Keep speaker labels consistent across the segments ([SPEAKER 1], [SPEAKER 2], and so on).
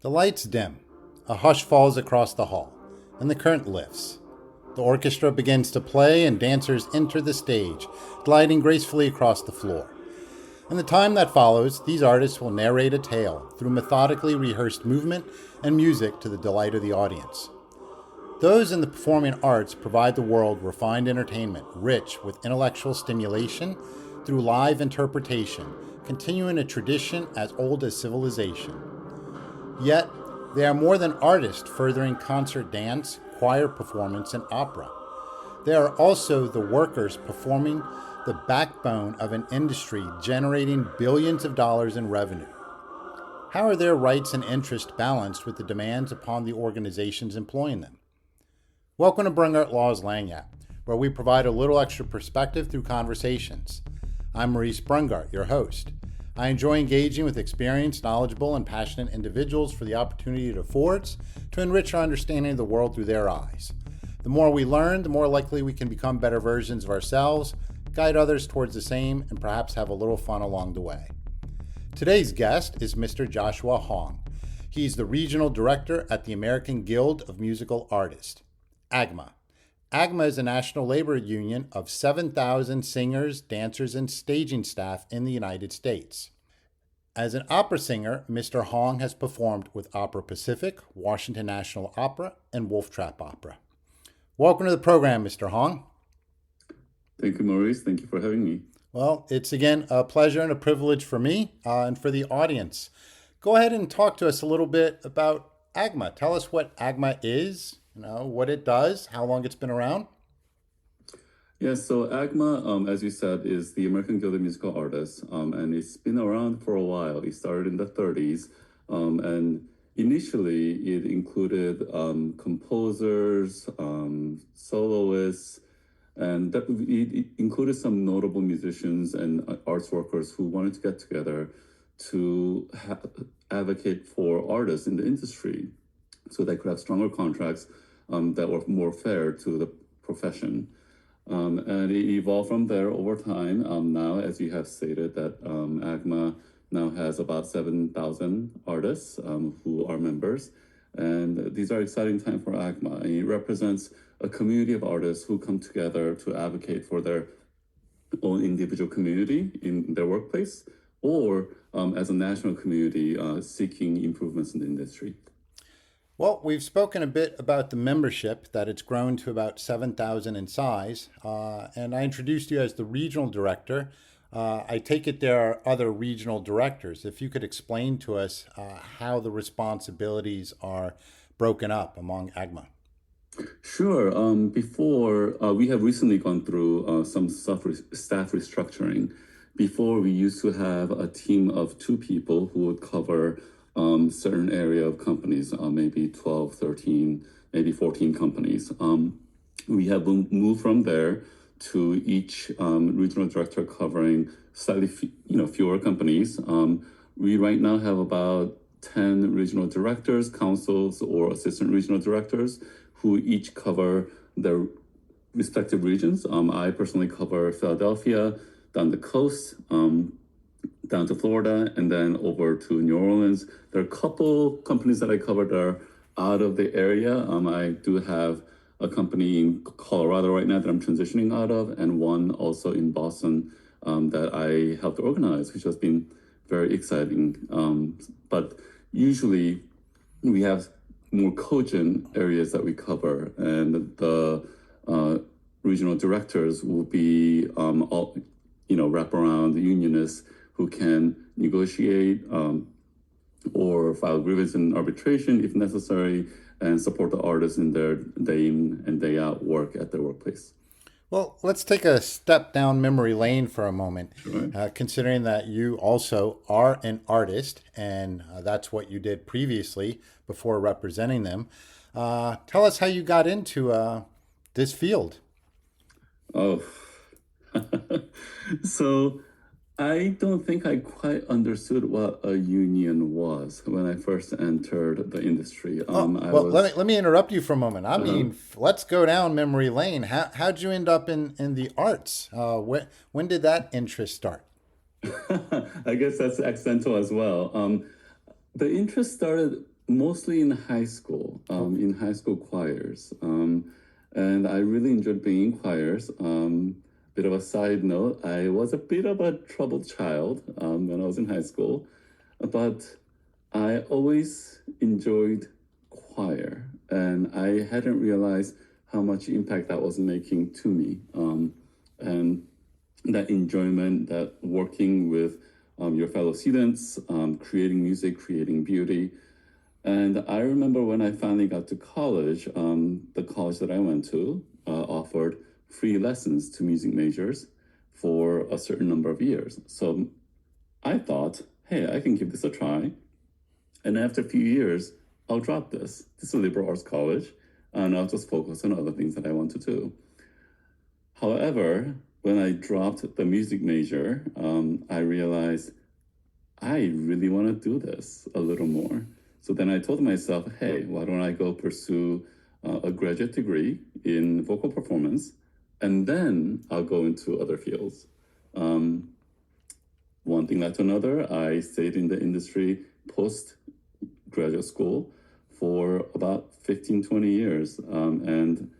[SPEAKER 1] The lights dim. A hush falls across the hall, and the curtain lifts. The orchestra begins to play, and dancers enter the stage, gliding gracefully across the floor. In the time that follows, these artists will narrate a tale through methodically rehearsed movement and music to the delight of the audience. Those in the performing arts provide the world refined entertainment, rich with intellectual stimulation through live interpretation, continuing a tradition as old as civilization. Yet, they are more than artists furthering concert dance, choir performance, and opera. They are also the workers performing the backbone of an industry generating billions of dollars in revenue. How are their rights and interests balanced with the demands upon the organizations employing them? Welcome to Bring Art Law's Lanyap, where we provide a little extra perspective through conversations. I'm Maurice Brungart, your host. I enjoy engaging with experienced, knowledgeable, and passionate individuals for the opportunity it affords to enrich our understanding of the world through their eyes. The more we learn, the more likely we can become better versions of ourselves, guide others towards the same, and perhaps have a little fun along the way. Today's guest is Mr. Joshua Hong. He's the Regional Director at the American Guild of Musical Artists, AGMA. AGMA is a national labor union of 7,000 singers, dancers, and staging staff in the United States. As an opera singer, Mr. Hong has performed with Opera Pacific, Washington National Opera, and Wolf Trap Opera. Welcome to the program, Mr. Hong.
[SPEAKER 2] Thank you, Maurice. Thank you for having me.
[SPEAKER 1] Well, it's again a pleasure and a privilege for me and for the audience. Go ahead and talk to us a little bit about AGMA. Tell us what AGMA is, what it does, how long it's been around.
[SPEAKER 2] Yes, so AGMA, as you said, is the American Guild of Musical Artists, and it's been around for a while. It started in the 30s, and initially it included composers, soloists, and it included some notable musicians and arts workers who wanted to get together to advocate for artists in the industry so they could have stronger contracts that were more fair to the profession. And it evolved from there over time. Now, as you have stated, that AGMA now has about 7,000 artists who are members. And these are exciting times for AGMA. And it represents a community of artists who come together to advocate for their own individual community in their workplace, or as a national community seeking improvements in the industry.
[SPEAKER 1] Well, we've spoken a bit about the membership, that it's grown to about 7,000 in size, and I introduced you as the regional director. I take it there are other regional directors. If you could explain to us how the responsibilities are broken up among AGMA.
[SPEAKER 2] Sure. Before, we have recently gone through some staff restructuring. Before, we used to have a team of two people who would cover certain area of companies, maybe 12, 13, maybe 14 companies. We have moved from there to each regional director covering slightly fewer companies. We right now have about 10 regional directors, councils, or assistant regional directors who each cover their respective regions. I personally cover Philadelphia, down the coast, down to Florida, and then over to New Orleans. There are a couple companies that I cover that are out of the area. I do have a company in Colorado right now that I'm transitioning out of, and one also in Boston that I helped organize, which has been very exciting. But usually we have more cogent areas that we cover, and the regional directors will be all, wrap around the unionists who can negotiate or file grievance in arbitration if necessary, and support the artists in their day in and day out work at their workplace.
[SPEAKER 1] Well, let's take a step down memory lane for a moment,
[SPEAKER 2] Sure.
[SPEAKER 1] considering that you also are an artist, and that's what you did previously before representing them. Tell us how you got into this field.
[SPEAKER 2] Oh, so I don't think I quite understood what a union was when I first entered the industry. I
[SPEAKER 1] Well,
[SPEAKER 2] was
[SPEAKER 1] let me interrupt you for a moment. I
[SPEAKER 2] uh,
[SPEAKER 1] mean, let's go down memory lane. How'd you end up in the arts? When did that interest start?
[SPEAKER 2] I guess that's accidental as well. The interest started Mostly in high school choirs. And I really enjoyed being in choirs. Bit of a side note, I was a bit of a troubled child when I was in high school, but I always enjoyed choir, and I hadn't realized how much impact that was making to me. And that enjoyment, that working with your fellow students, creating music, creating beauty. And I remember when I finally got to college, the college that I went to offered free lessons to music majors for a certain number of years. So I thought, hey, I can give this a try. And after a few years, I'll drop this. This is a liberal arts college, and I'll just focus on other things that I want to do. However, when I dropped the music major, I realized I really want to do this a little more. So then I told myself, hey, why don't I go pursue a graduate degree in vocal performance, and then I'll go into other fields. Um, One thing led to another. I stayed in the industry post graduate school for about 15, 20 years. And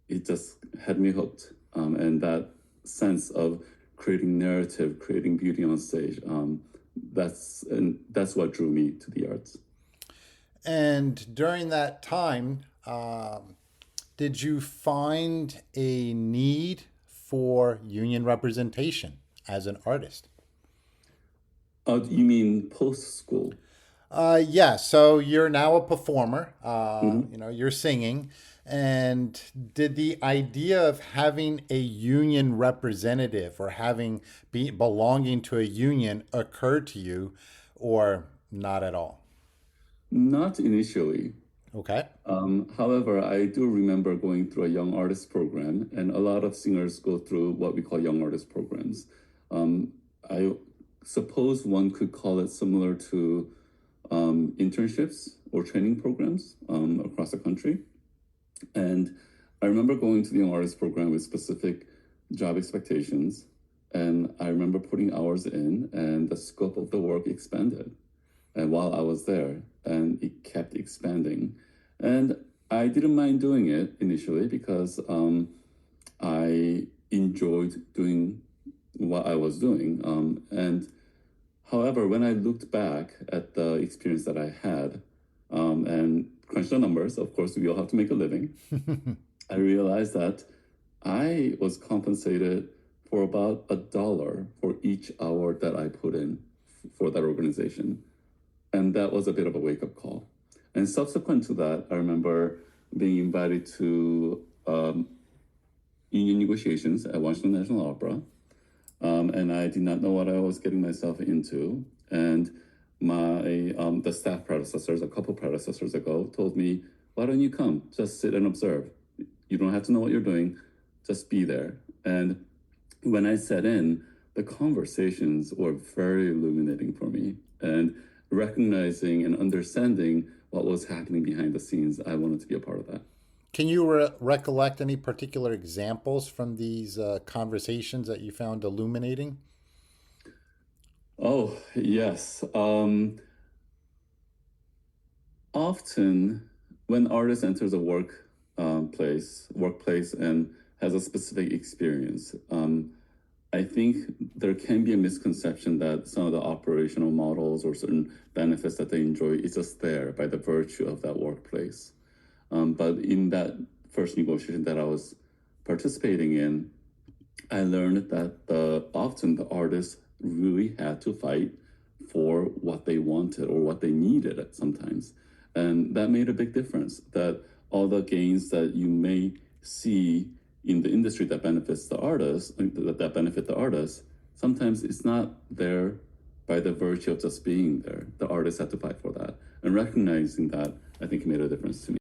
[SPEAKER 2] it just had me hooked. And that sense of creating narrative, creating beauty on stage, that's what drew me to the arts.
[SPEAKER 1] And during that time, did you find a need for union representation as an artist?
[SPEAKER 2] You mean post school?
[SPEAKER 1] Yeah, so you're now a performer.
[SPEAKER 2] Mm-hmm.
[SPEAKER 1] You're singing. And did the idea of having a union representative or belonging to a union occur to you, or not at all?
[SPEAKER 2] Not initially.
[SPEAKER 1] Okay.
[SPEAKER 2] However, I do remember going through a young artist program, and a lot of singers go through what we call young artist programs. Um, I suppose one could call it similar to internships or training programs across the country. And I remember going to the young artist program with specific job expectations. And I remember putting hours in, and the scope of the work expanded. And while I was there, and it kept expanding. And I didn't mind doing it initially because I enjoyed doing what I was doing. And however, when I looked back at the experience that I had and crunched the numbers, of course, we all have to make a living. I realized that I was compensated for about $1 for each hour that I put in for that organization. And that was a bit of a wake up call. And subsequent to that, I remember being invited to union negotiations at Washington National Opera. And I did not know what I was getting myself into. And the staff predecessors, a couple predecessors ago, told me, "Why don't you come? Just sit and observe. You don't have to know what you're doing. Just be there." And when I sat in, the conversations were very illuminating for me. And recognizing and understanding what was happening behind the scenes, I wanted to be a part of that.
[SPEAKER 1] Can you recollect any particular examples from these conversations that you found illuminating?
[SPEAKER 2] Oh, yes. Often, when artist enters a workplace, and has a specific experience, I think there can be a misconception that some of the operational models or certain benefits that they enjoy is just there by the virtue of that workplace. But in that first negotiation that I was participating in, I learned that often the artists really had to fight for what they wanted or what they needed at sometimes. And that made a big difference. That all the gains that you may see in the industry that benefits the artist, that benefit the artist, sometimes it's not there by the virtue of just being there. The artist had to fight for that. And recognizing that, I think, made a difference to me.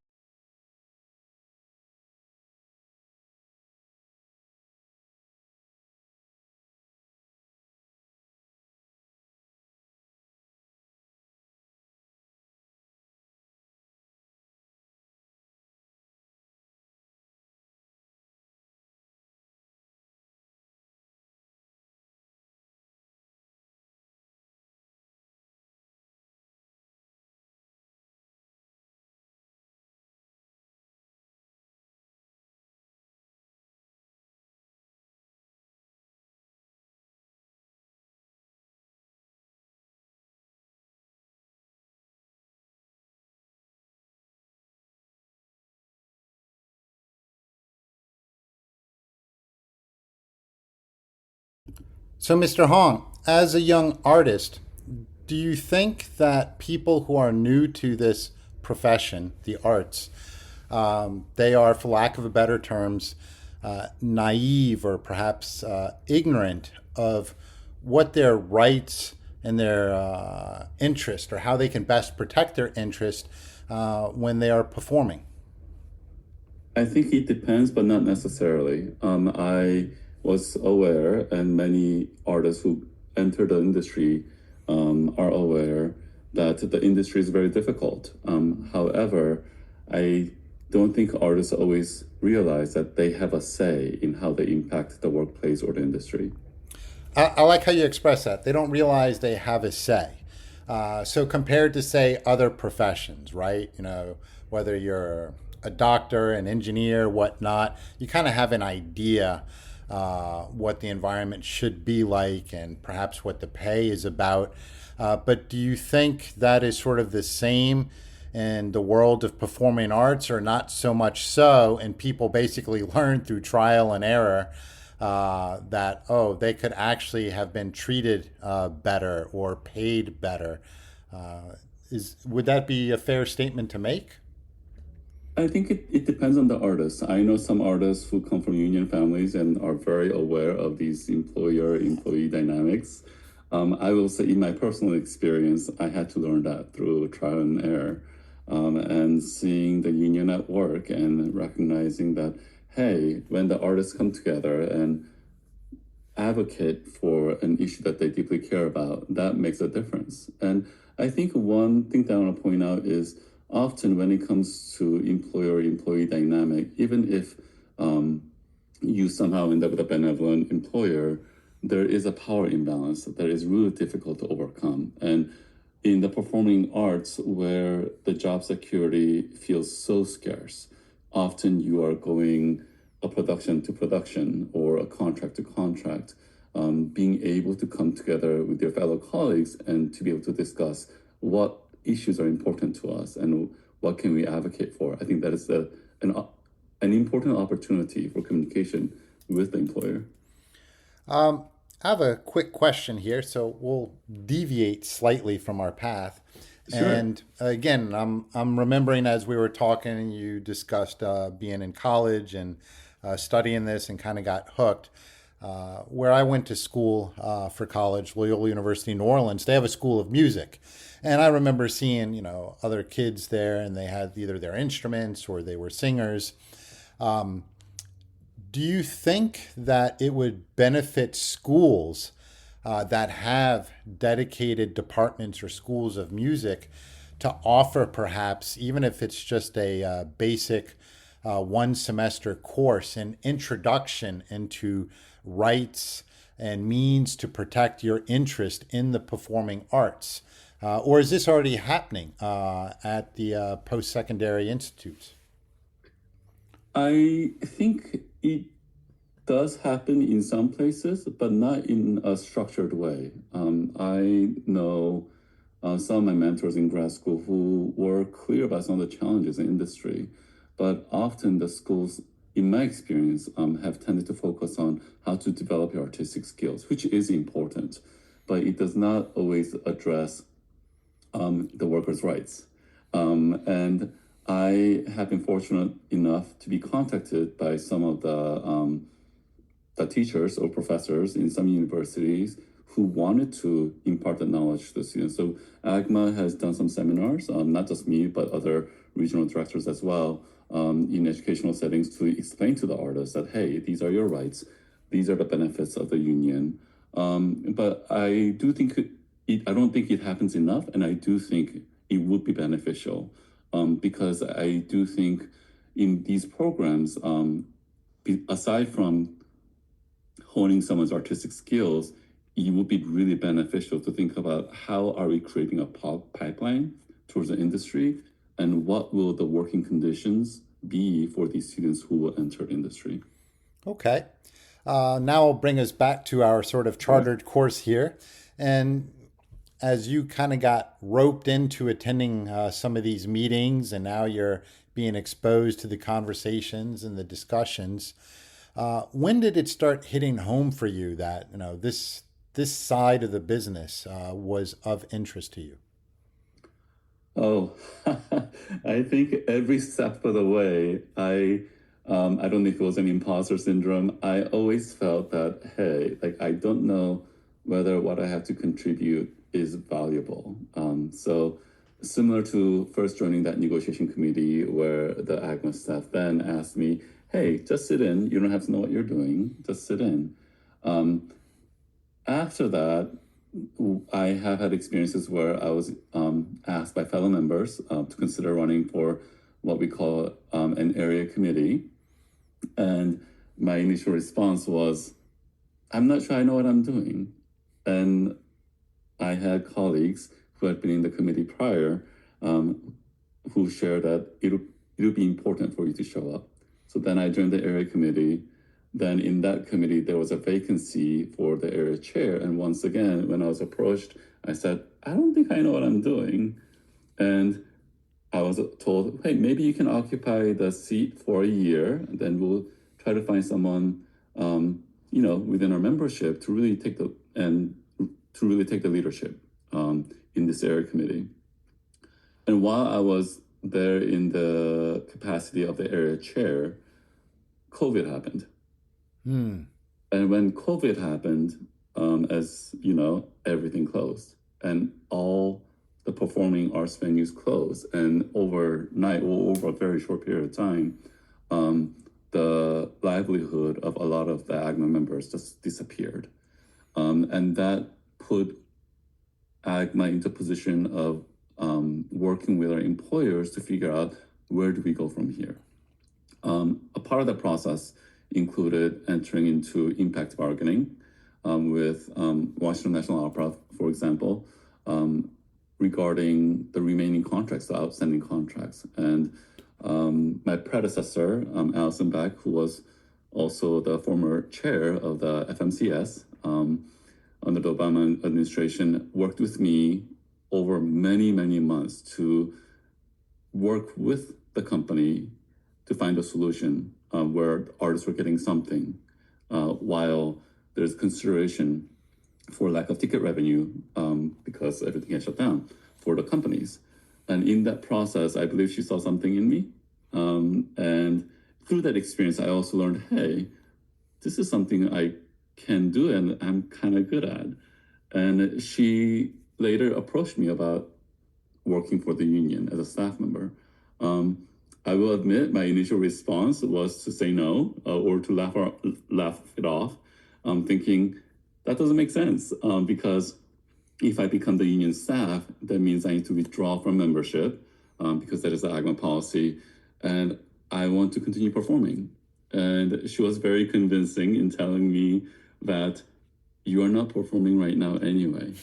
[SPEAKER 1] So, Mr. Hong, as a young artist, do you think that people who are new to this profession, the arts, they are, for lack of a better terms, naive or perhaps ignorant of what their rights and their interest or how they can best protect their interest when they are performing?
[SPEAKER 2] I think it depends, but not necessarily. I was aware, and many artists who enter the industry are aware that the industry is very difficult. However, I don't think artists always realize that they have a say in how they impact the workplace or the industry.
[SPEAKER 1] I like how you express that. They don't realize they have a say. So compared to say other professions, right? Whether you're a doctor, an engineer, whatnot, you kind of have an idea what the environment should be like and perhaps what the pay is about. But do you think that is sort of the same in the world of performing arts, or not so much so? And people basically learn through trial and error that, oh, they could actually have been treated better or paid better. Would that be a fair statement to make?
[SPEAKER 2] I think it depends on the artist. I know some artists who come from union families and are very aware of these employer-employee dynamics. I will say, in my personal experience, I had to learn that through trial and error, and seeing the union at work and recognizing that, hey, when the artists come together and advocate for an issue that they deeply care about, that makes a difference. And I think one thing that I want to point out is often when it comes to employer-employee dynamic, even if you somehow end up with a benevolent employer, there is a power imbalance that is really difficult to overcome. And in the performing arts, where the job security feels so scarce, often you are going a production to production or a contract to contract. Being able to come together with your fellow colleagues and to be able to discuss what issues are important to us and what can we advocate for. I think that is an important opportunity for communication with the employer.
[SPEAKER 1] I have a quick question here, so we'll deviate slightly from our path.
[SPEAKER 2] Sure.
[SPEAKER 1] And again, I'm remembering as we were talking, you discussed being in college and studying this and kind of got hooked. Where I went to school for college, Loyola University New Orleans, they have a school of music. And I remember seeing, other kids there and they had either their instruments or they were singers. Do you think that it would benefit schools that have dedicated departments or schools of music to offer perhaps, even if it's just a basic one semester course, an introduction into rights and means to protect your interest in the performing arts? Or is this already happening at the post secondary institutes?
[SPEAKER 2] I think it does happen in some places, but not in a structured way. I know some of my mentors in grad school who were clear about some of the challenges in industry, but often the schools, in my experience, have tended to focus on how to develop your artistic skills, which is important, but it does not always address the workers' rights. And I have been fortunate enough to be contacted by some of the teachers or professors in some universities who wanted to impart the knowledge to the students. So AGMA has done some seminars, not just me, but other regional directors as well, in educational settings to explain to the artists that, hey, these are your rights, these are the benefits of the union. But I do think I don't think it happens enough, and I do think it would be beneficial because I do think in these programs, aside from honing someone's artistic skills, it would be really beneficial to think about how are we creating a pipeline towards the industry and what will the working conditions be for these students who will enter the industry.
[SPEAKER 1] Okay. Now I'll bring us back to our sort of chartered course here. And as you kind of got roped into attending some of these meetings and now you're being exposed to the conversations and the discussions, when did it start hitting home for you that, this side of the business was of interest to you?
[SPEAKER 2] Oh, I think every step of the way, I don't know if it was an imposter syndrome. I always felt that, hey, like I don't know whether what I have to contribute is valuable. So similar to first joining that negotiation committee where the AGMA staff then asked me, hey, just sit in. You don't have to know what you're doing. Just sit in. Um, After that, I have had experiences where I was asked by fellow members to consider running for what we call an area committee. And my initial response was, I'm not sure I know what I'm doing. And I had colleagues who had been in the committee prior um, who shared that it'll be important for you to show up. So then I joined the area committee. Then in that committee, there was a vacancy for the area chair. And once again, when I was approached, I said, I don't think I know what I'm doing. And I was told, hey, maybe you can occupy the seat for a year, and then we'll try to find someone, within our membership to really take the leadership in this area committee. And while I was there in the capacity of the area chair, COVID happened.
[SPEAKER 1] Hmm.
[SPEAKER 2] And when COVID happened, as you know, everything closed and all the performing arts venues closed. And overnight, or over a very short period of time, the livelihood of a lot of the AGMA members just disappeared. And that put AGMA into a position of working with our employers to figure out where do we go from here. A part of the process included entering into impact bargaining with Washington National Opera, for example, regarding the remaining contracts, the outstanding contracts. And my predecessor, Allison Beck, who was also the former chair of the FMCS under the Obama administration, worked with me over many, many months to work with the company to find a solution where artists were getting something while there's consideration for lack of ticket revenue because everything had shut down for the companies. And in that process, I believe she saw something in me. And through that experience, I also learned, hey, this is something I can do and I'm kind of good at. And she later approached me about working for the union as a staff member. I will admit my initial response was to say no or to laugh it off, thinking that doesn't make sense because if I become the union staff, that means I need to withdraw from membership because that is the AGMA policy, and I want to continue performing. And she was very convincing in telling me that you are not performing right now anyway.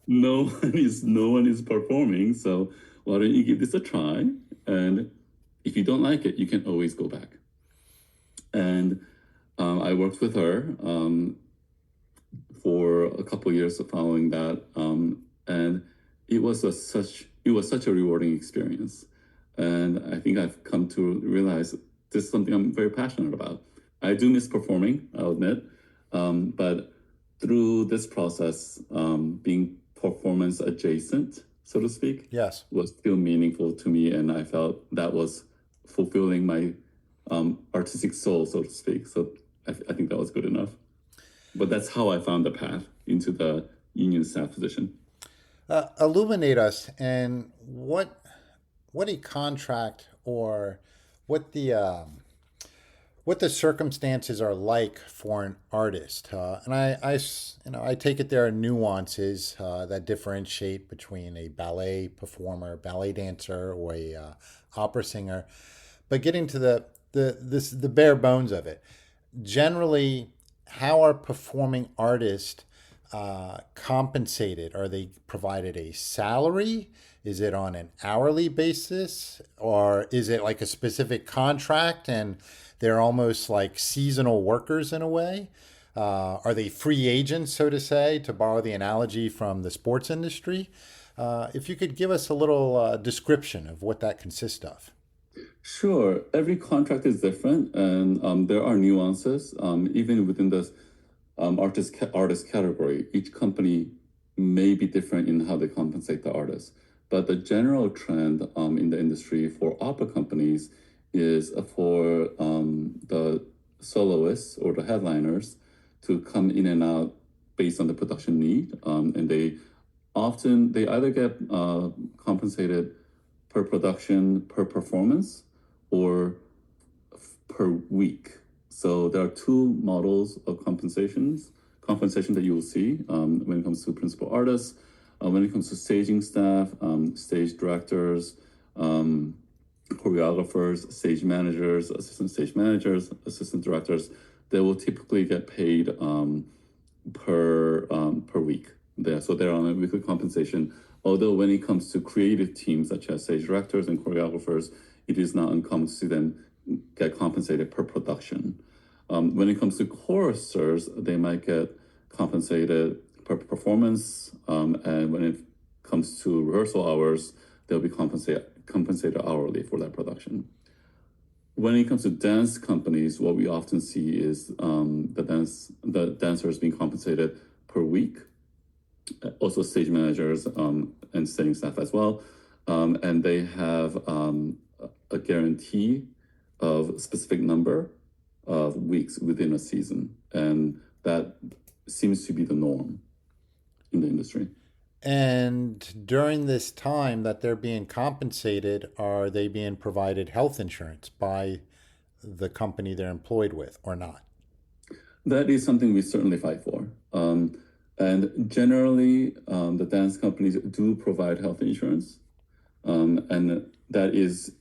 [SPEAKER 2] No one is performing, so why don't you give this a try? And if you don't like it, you can always go back. And I worked with her for a couple of years following that, and it was such a rewarding experience. And I think I've come to realize this is something I'm very passionate about. I do miss performing, I'll admit, but through this process, being performance adjacent, so to speak,
[SPEAKER 1] Yes.
[SPEAKER 2] was still meaningful to me, and I felt that was fulfilling my artistic soul, so to speak. So I think that was good enough. But that's how I found the path into the union staff position.
[SPEAKER 1] Illuminate us and what a contract or what the what the circumstances are like for an artist. I take it there are nuances that differentiate between a ballet performer, ballet dancer, or a opera singer. But getting to the bare bones of it, generally, how are performing artists compensated? Are they provided a salary? Is it on an hourly basis? Or is it like a specific contract and they're almost like seasonal workers in a way? Are they free agents, so to say, to borrow the analogy from the sports industry? If you could give us a little description of what that consists of.
[SPEAKER 2] Sure, every contract is different, and there are nuances even within the artist category. Each company may be different in how they compensate the artists, but the general trend in the industry for opera companies is for the soloists or the headliners to come in and out based on the production need, and they either get compensated per production, per performance, or per week. So there are two models of compensation that you will see when it comes to principal artists. When it comes to staging staff, stage directors, choreographers, stage managers, assistant directors, they will typically get paid per week. So they're on a weekly compensation. Although when it comes to creative teams such as stage directors and choreographers, it is not uncommon to see them get compensated per production. When it comes to choristers, they might get compensated per performance, and when it comes to rehearsal hours, they'll be compensated hourly for that production. When it comes to dance companies, what we often see is the dancers being compensated per week, also stage managers and staging staff as well, and they have a guarantee of a specific number of weeks within a season, and that seems to be the norm in the industry.
[SPEAKER 1] And during this time that they're being compensated, are they being provided health insurance by the company they're employed with or not?
[SPEAKER 2] That is something we certainly fight for. And generally, the dance companies do provide health insurance, and that is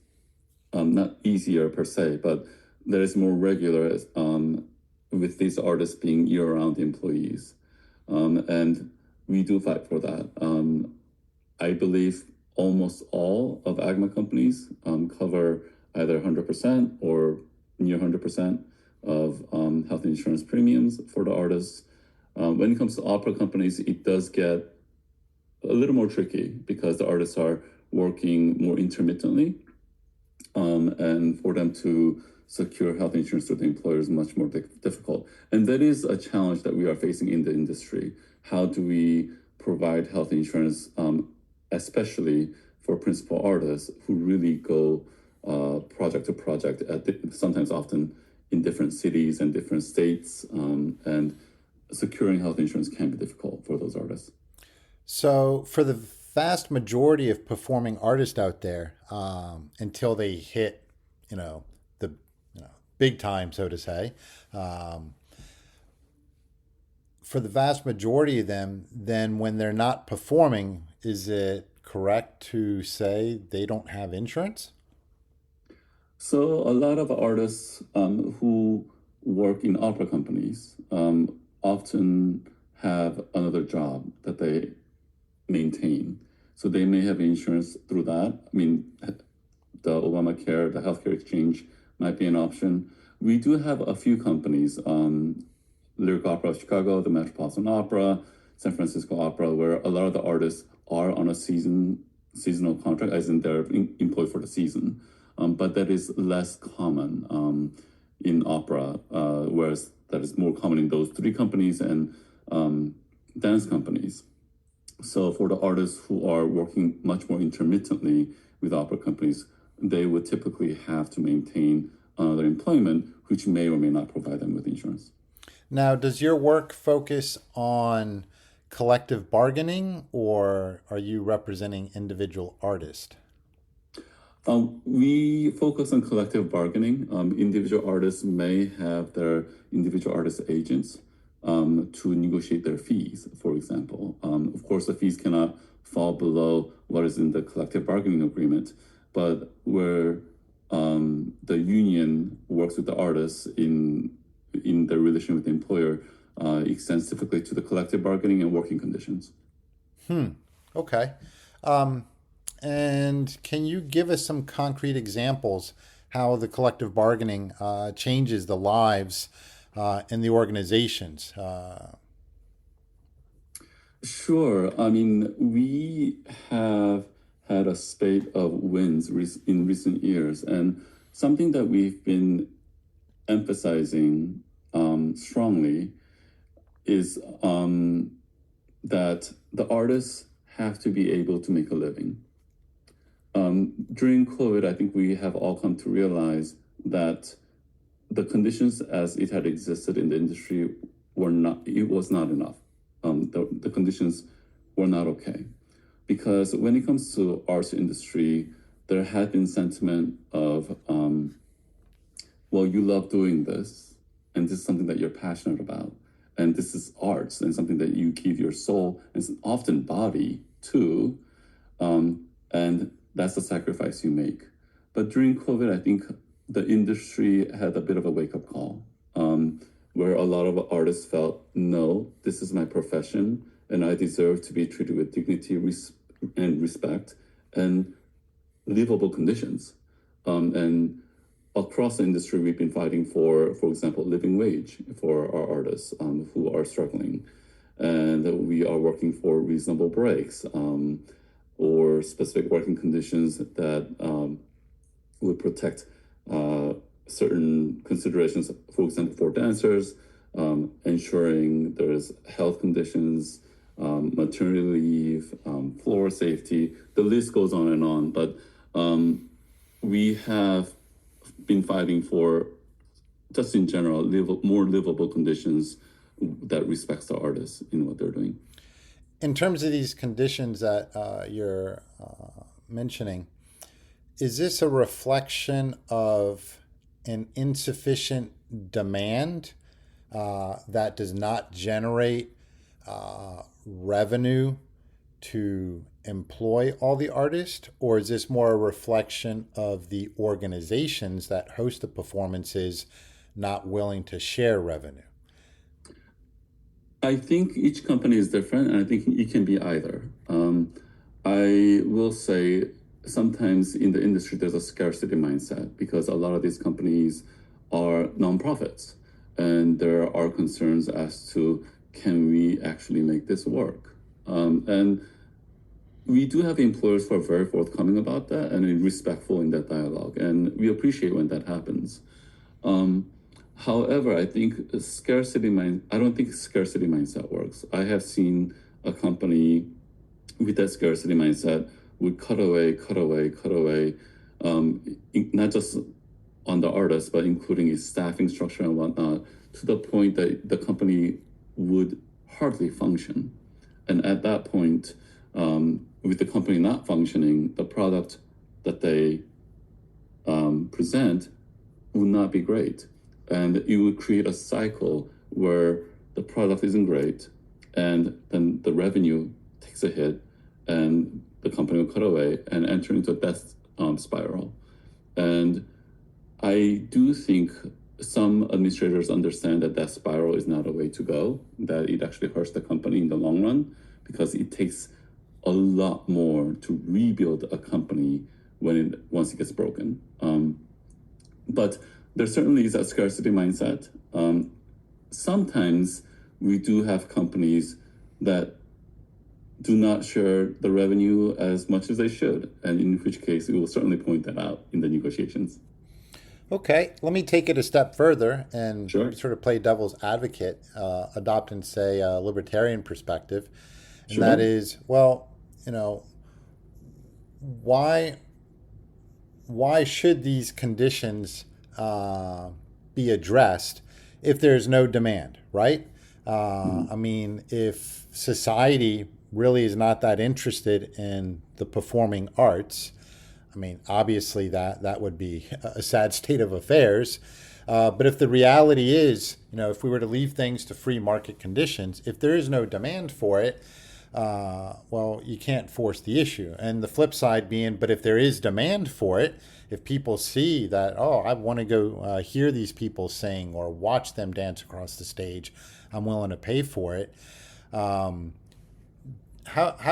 [SPEAKER 2] not easier per se, but that is more regular with these artists being year-round employees. And we do fight for that. I believe almost all of AGMA companies cover either 100% or near 100% of health insurance premiums for the artists. When it comes to opera companies, it does get a little more tricky because the artists are working more intermittently, and for them to secure health insurance through the employer is much more difficult. And that is a challenge that we are facing in the industry. How do we provide health insurance, especially for principal artists who really go project to project, sometimes often in different cities and different states, and securing health insurance can be difficult for those artists.
[SPEAKER 1] So, for the vast majority of performing artists out there, until they hit, the big time, so to say, for the vast majority of them, then when they're not performing, is it correct to say they don't have insurance?
[SPEAKER 2] So a lot of artists who work in opera companies often have another job that they maintain. So they may have insurance through that. I mean, the Obamacare, the healthcare exchange might be an option. We do have a few companies, Lyric Opera of Chicago, the Metropolitan Opera, San Francisco Opera, where a lot of the artists are on a seasonal contract, as in they're employed for the season. But that is less common in opera, whereas that is more common in those three companies and dance companies. So for the artists who are working much more intermittently with opera companies, they would typically have to maintain their employment, which may or may not provide them with insurance.
[SPEAKER 1] Now, does your work focus on collective bargaining, or are you representing individual artists?
[SPEAKER 2] We focus on collective bargaining. Individual artists may have their individual artist agents to negotiate their fees, for example. Of course, the fees cannot fall below what is in the collective bargaining agreement, but where the union works with the artists in their relation with the employer extends typically to the collective bargaining and working conditions.
[SPEAKER 1] Okay. And can you give us some concrete examples how the collective bargaining changes the lives in the organizations?
[SPEAKER 2] Sure. I mean, we have had a spate of wins in recent years, and something that we've been emphasizing strongly is that the artists have to be able to make a living. During COVID, I think we have all come to realize that the conditions as it had existed in the industry it was not enough. The conditions were not okay. Because when it comes to arts industry, there had been sentiment of, well, you love doing this, and this is something that you're passionate about, and this is arts, and something that you give your soul, and often body to, and that's the sacrifice you make. But during COVID, I think the industry had a bit of a wake-up call, where a lot of artists felt, no, this is my profession, and I deserve to be treated with dignity and respect and livable conditions. And across the industry, we've been fighting for example, living wage for our artists who are struggling. And we are working for reasonable breaks or specific working conditions that would protect certain considerations, for example, for dancers, ensuring there's health conditions, maternity leave, floor safety. The list goes on and on. But we have been fighting for, just in general, more livable conditions that respects the artists in what they're doing.
[SPEAKER 1] In terms of these conditions that you're mentioning, is this a reflection of an insufficient demand that does not generate revenue to employ all the artists, or is this more a reflection of the organizations that host the performances not willing to share revenue?
[SPEAKER 2] I think each company is different, and I think it can be either. I will say sometimes in the industry there's a scarcity mindset because a lot of these companies are nonprofits, and there are concerns as to, can we actually make this work? And we do have employers who are very forthcoming about that and respectful in that dialogue, and we appreciate when that happens. However, I don't think scarcity mindset works. I have seen a company with that scarcity mindset would cut away, not just on the artist, but including its staffing structure and whatnot, to the point that the company would hardly function. And at that point, with the company not functioning, the product that they present would not be great. And it would create a cycle where the product isn't great, and then the revenue takes a hit, and the company will cut away and enter into a death spiral. And I do think some administrators understand that that spiral is not a way to go, that it actually hurts the company in the long run, because it takes a lot more to rebuild a company once it gets broken. But there certainly is a scarcity mindset. Sometimes we do have companies that do not share the revenue as much as they should, and in which case we will certainly point that out in the negotiations.
[SPEAKER 1] Okay, let me take it a step further and
[SPEAKER 2] Sure.
[SPEAKER 1] sort of play devil's advocate, adopt and say a libertarian perspective, and
[SPEAKER 2] Sure.
[SPEAKER 1] that is, well, why should these conditions be addressed if there's no demand, right? I mean, if society really is not that interested in the performing arts, I mean, obviously that would be a sad state of affairs. But if the reality is, if we were to leave things to free market conditions, if there is no demand for it, well, you can't force the issue. And the flip side being, but if there is demand for it, if people see that, oh, I want to go hear these people sing or watch them dance across the stage, I'm willing to pay for it. How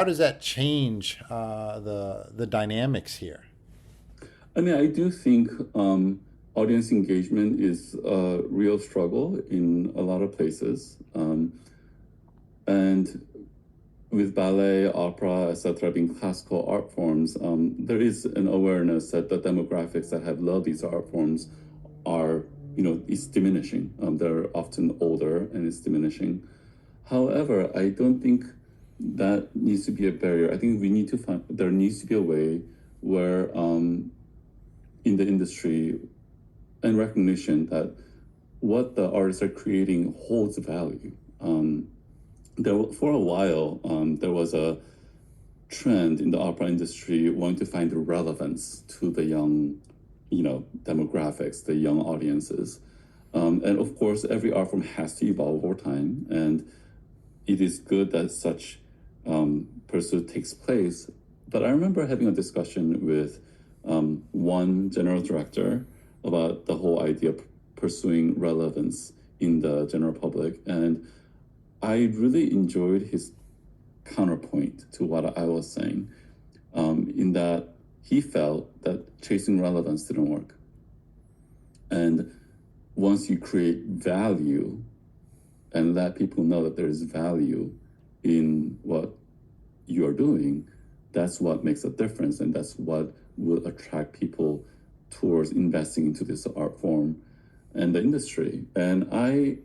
[SPEAKER 1] does that change the dynamics here?
[SPEAKER 2] I mean, I do think audience engagement is a real struggle in a lot of places. And with ballet, opera, etc., being classical art forms, there is an awareness that the demographics that have loved these art forms are, it's diminishing. They're often older, and it's diminishing. However, I don't think that needs to be a barrier. I think we need to find there needs to be a way where in the industry and recognition that what the artists are creating holds value. For a while, there was a trend in the opera industry wanting to find the relevance to the young, demographics, the young audiences. And of course, every art form has to evolve over time, and it is good that such pursuit takes place. But I remember having a discussion with one general director about the whole idea of pursuing relevance in the general public, and I really enjoyed his counterpoint to what I was saying, in that he felt that chasing relevance didn't work. And once you create value and let people know that there is value in what you are doing, that's what makes a difference, and that's what will attract people towards investing into this art form and the industry. And I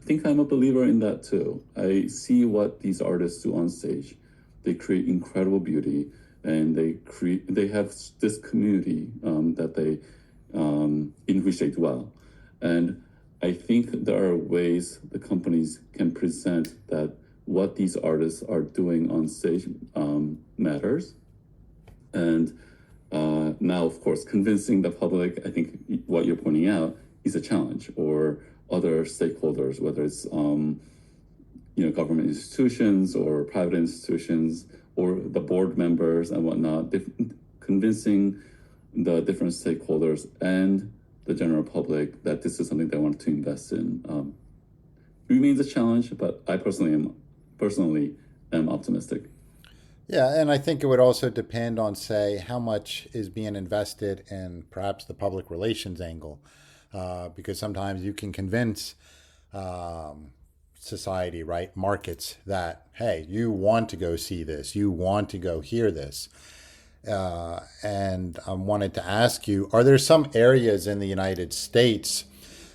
[SPEAKER 2] think I'm a believer in that too. I see what these artists do on stage. They create incredible beauty, and they have this community that they in which they dwell. And I think there are ways the companies can present that what these artists are doing on stage matters. And now, of course, convincing the public, I think what you're pointing out is a challenge, or other stakeholders, whether it's government institutions or private institutions or the board members and whatnot, convincing the different stakeholders and the general public that this is something they want to invest in remains a challenge, but I personally am optimistic.
[SPEAKER 1] Yeah, and I think it would also depend on, say, how much is being invested in perhaps the public relations angle, because sometimes you can convince society, right, markets, that, hey, you want to go see this, you want to go hear this. And I wanted to ask you, are there some areas in the United States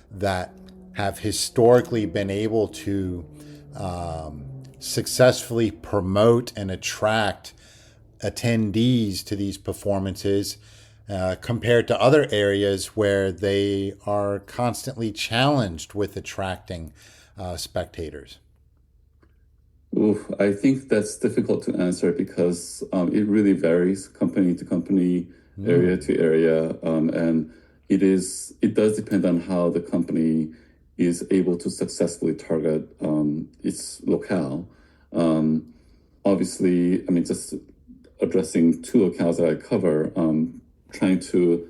[SPEAKER 1] that have historically been able to successfully promote and attract attendees to these performances compared to other areas where they are constantly challenged with attracting spectators?
[SPEAKER 2] Oof, I think that's difficult to answer because it really varies company to company, area to area, and it does depend on how the company is able to successfully target its locale. Obviously, I mean, just addressing two locales that I cover, trying to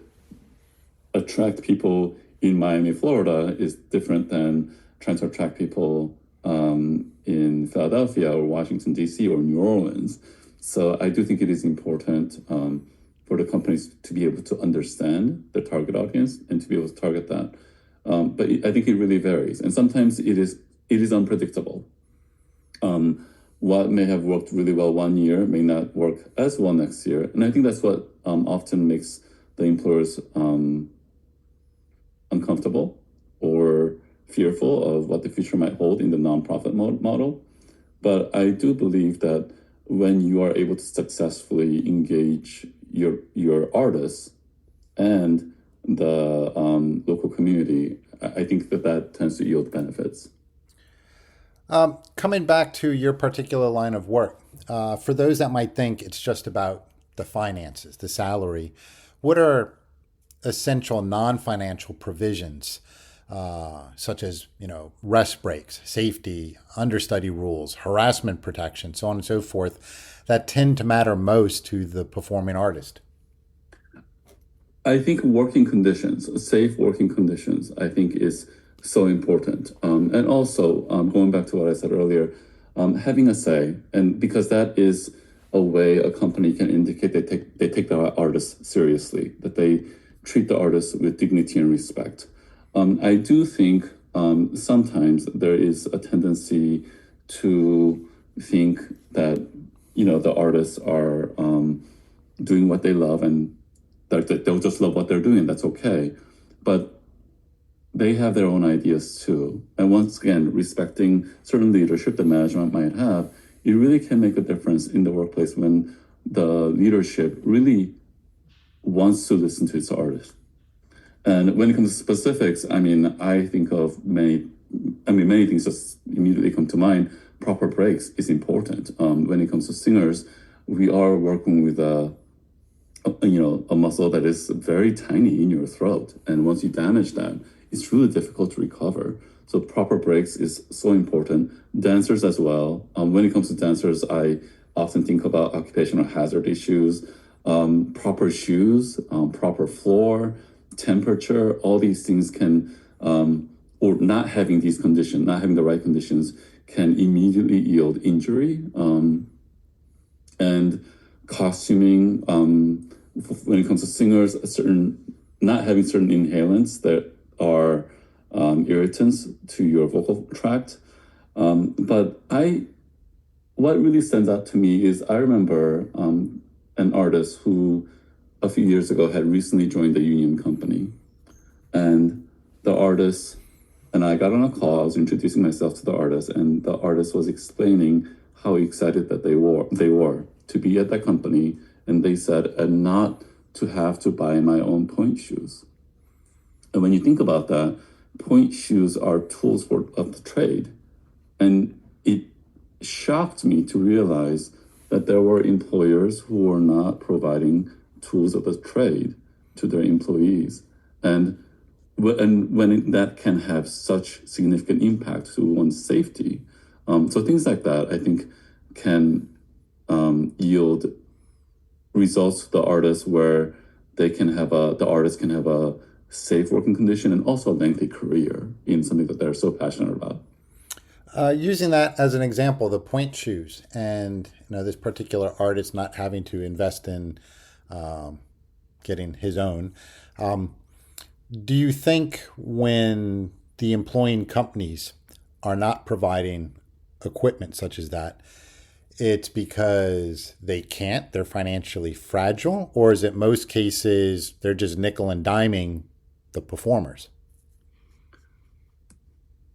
[SPEAKER 2] attract people in Miami, Florida is different than trying to attract people in Philadelphia or Washington, D.C. or New Orleans. So I do think it is important for the companies to be able to understand the target audience and to be able to target that. But I think it really varies. And sometimes it is unpredictable. What may have worked really well one year may not work as well next year. And I think that's what often makes the employers uncomfortable or fearful of what the future might hold in the nonprofit model. But I do believe that when you are able to successfully engage your artists and the local community, I think that tends to yield benefits.
[SPEAKER 1] Coming back to your particular line of work, for those that might think it's just about the finances, the salary, what are essential non-financial provisions, such as rest breaks, safety, understudy rules, harassment protection, so on and so forth, that tend to matter most to the performing artist?
[SPEAKER 2] I think working conditions, safe working conditions, I think is so important. And also, going back to what I said earlier, having a say, and because that is a way a company can indicate they take the artists seriously, that they treat the artists with dignity and respect. I do think sometimes there is a tendency to think that the artists are doing what they love and that they'll just love what they're doing. That's okay, but they have their own ideas too. And once again, respecting certain leadership that management might have, it really can make a difference in the workplace when the leadership really wants to listen to its artists. And when it comes to specifics, I mean, I think of many things just immediately come to mind. Proper breaks is important. When it comes to singers, we are working with a muscle that is very tiny in your throat. And once you damage that, it's really difficult to recover. So proper breaks is so important. Dancers as well. When it comes to dancers, I often think about occupational hazard issues, proper shoes, proper floor, temperature, all these things can, or not having these conditions, not having the right conditions can immediately yield injury. And costuming, when it comes to singers, not having certain inhalants that are irritants to your vocal tract. But what really stands out to me is I remember an artist who a few years ago had recently joined a union company. And the artist and I got on a call, I was introducing myself to the artist, and the artist was explaining how excited that they were to be at that company. And they said, and not to have to buy my own point shoes. And when you think about that, point shoes are tools of the trade. And it shocked me to realize that there were employers who were not providing tools of the trade to their employees. And when that can have such significant impact to one's safety. So things like that, I think, can yield results to the artist where the artist can have a safe working condition and also a lengthy career in something that they're so passionate about.
[SPEAKER 1] Using that as an example, the point shoes, and this particular artist not having to invest in getting his own. Do you think when the employing companies are not providing equipment such as that, it's because they can't, they're financially fragile, or is it most cases they're just nickel and diming the performers?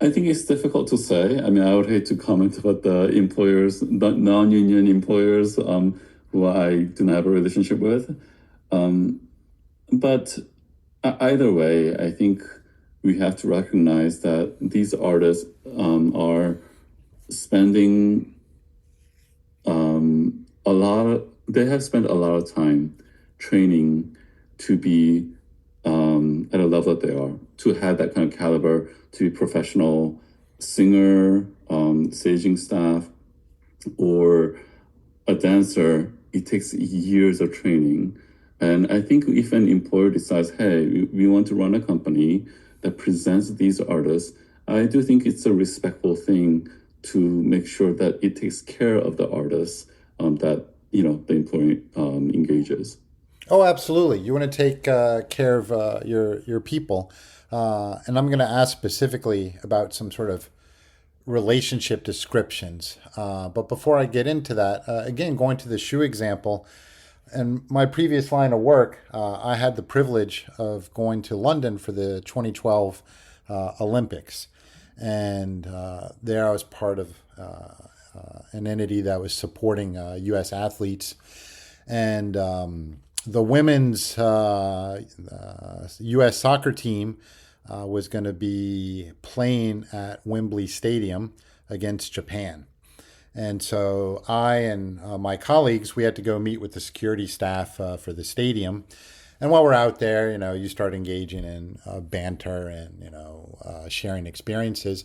[SPEAKER 2] I think it's difficult to say. I mean, I would hate to comment about the employers, the non-union employers who I do not have a relationship with. But either way, I think we have to recognize that these artists are spending they have spent a lot of time training to be at a level that they are, to have that kind of caliber, to be professional singer, staging staff, or a dancer. It takes years of training. And I think if an employer decides, hey, we want to run a company that presents these artists, I do think it's a respectful thing to make sure that it takes care of the artists that the employer engages.
[SPEAKER 1] Oh, absolutely. You want to take care of your people. And I'm going to ask specifically about some sort of relationship descriptions. But before I get into that, again, going to the shoe example, in my previous line of work, I had the privilege of going to London for the 2012 Olympics. And there I was part of an entity that was supporting U.S. athletes. And the women's U.S. soccer team was going to be playing at Wembley Stadium against Japan. And so I and my colleagues, we had to go meet with the security staff for the stadium. And while we're out there, you start engaging in banter and, sharing experiences.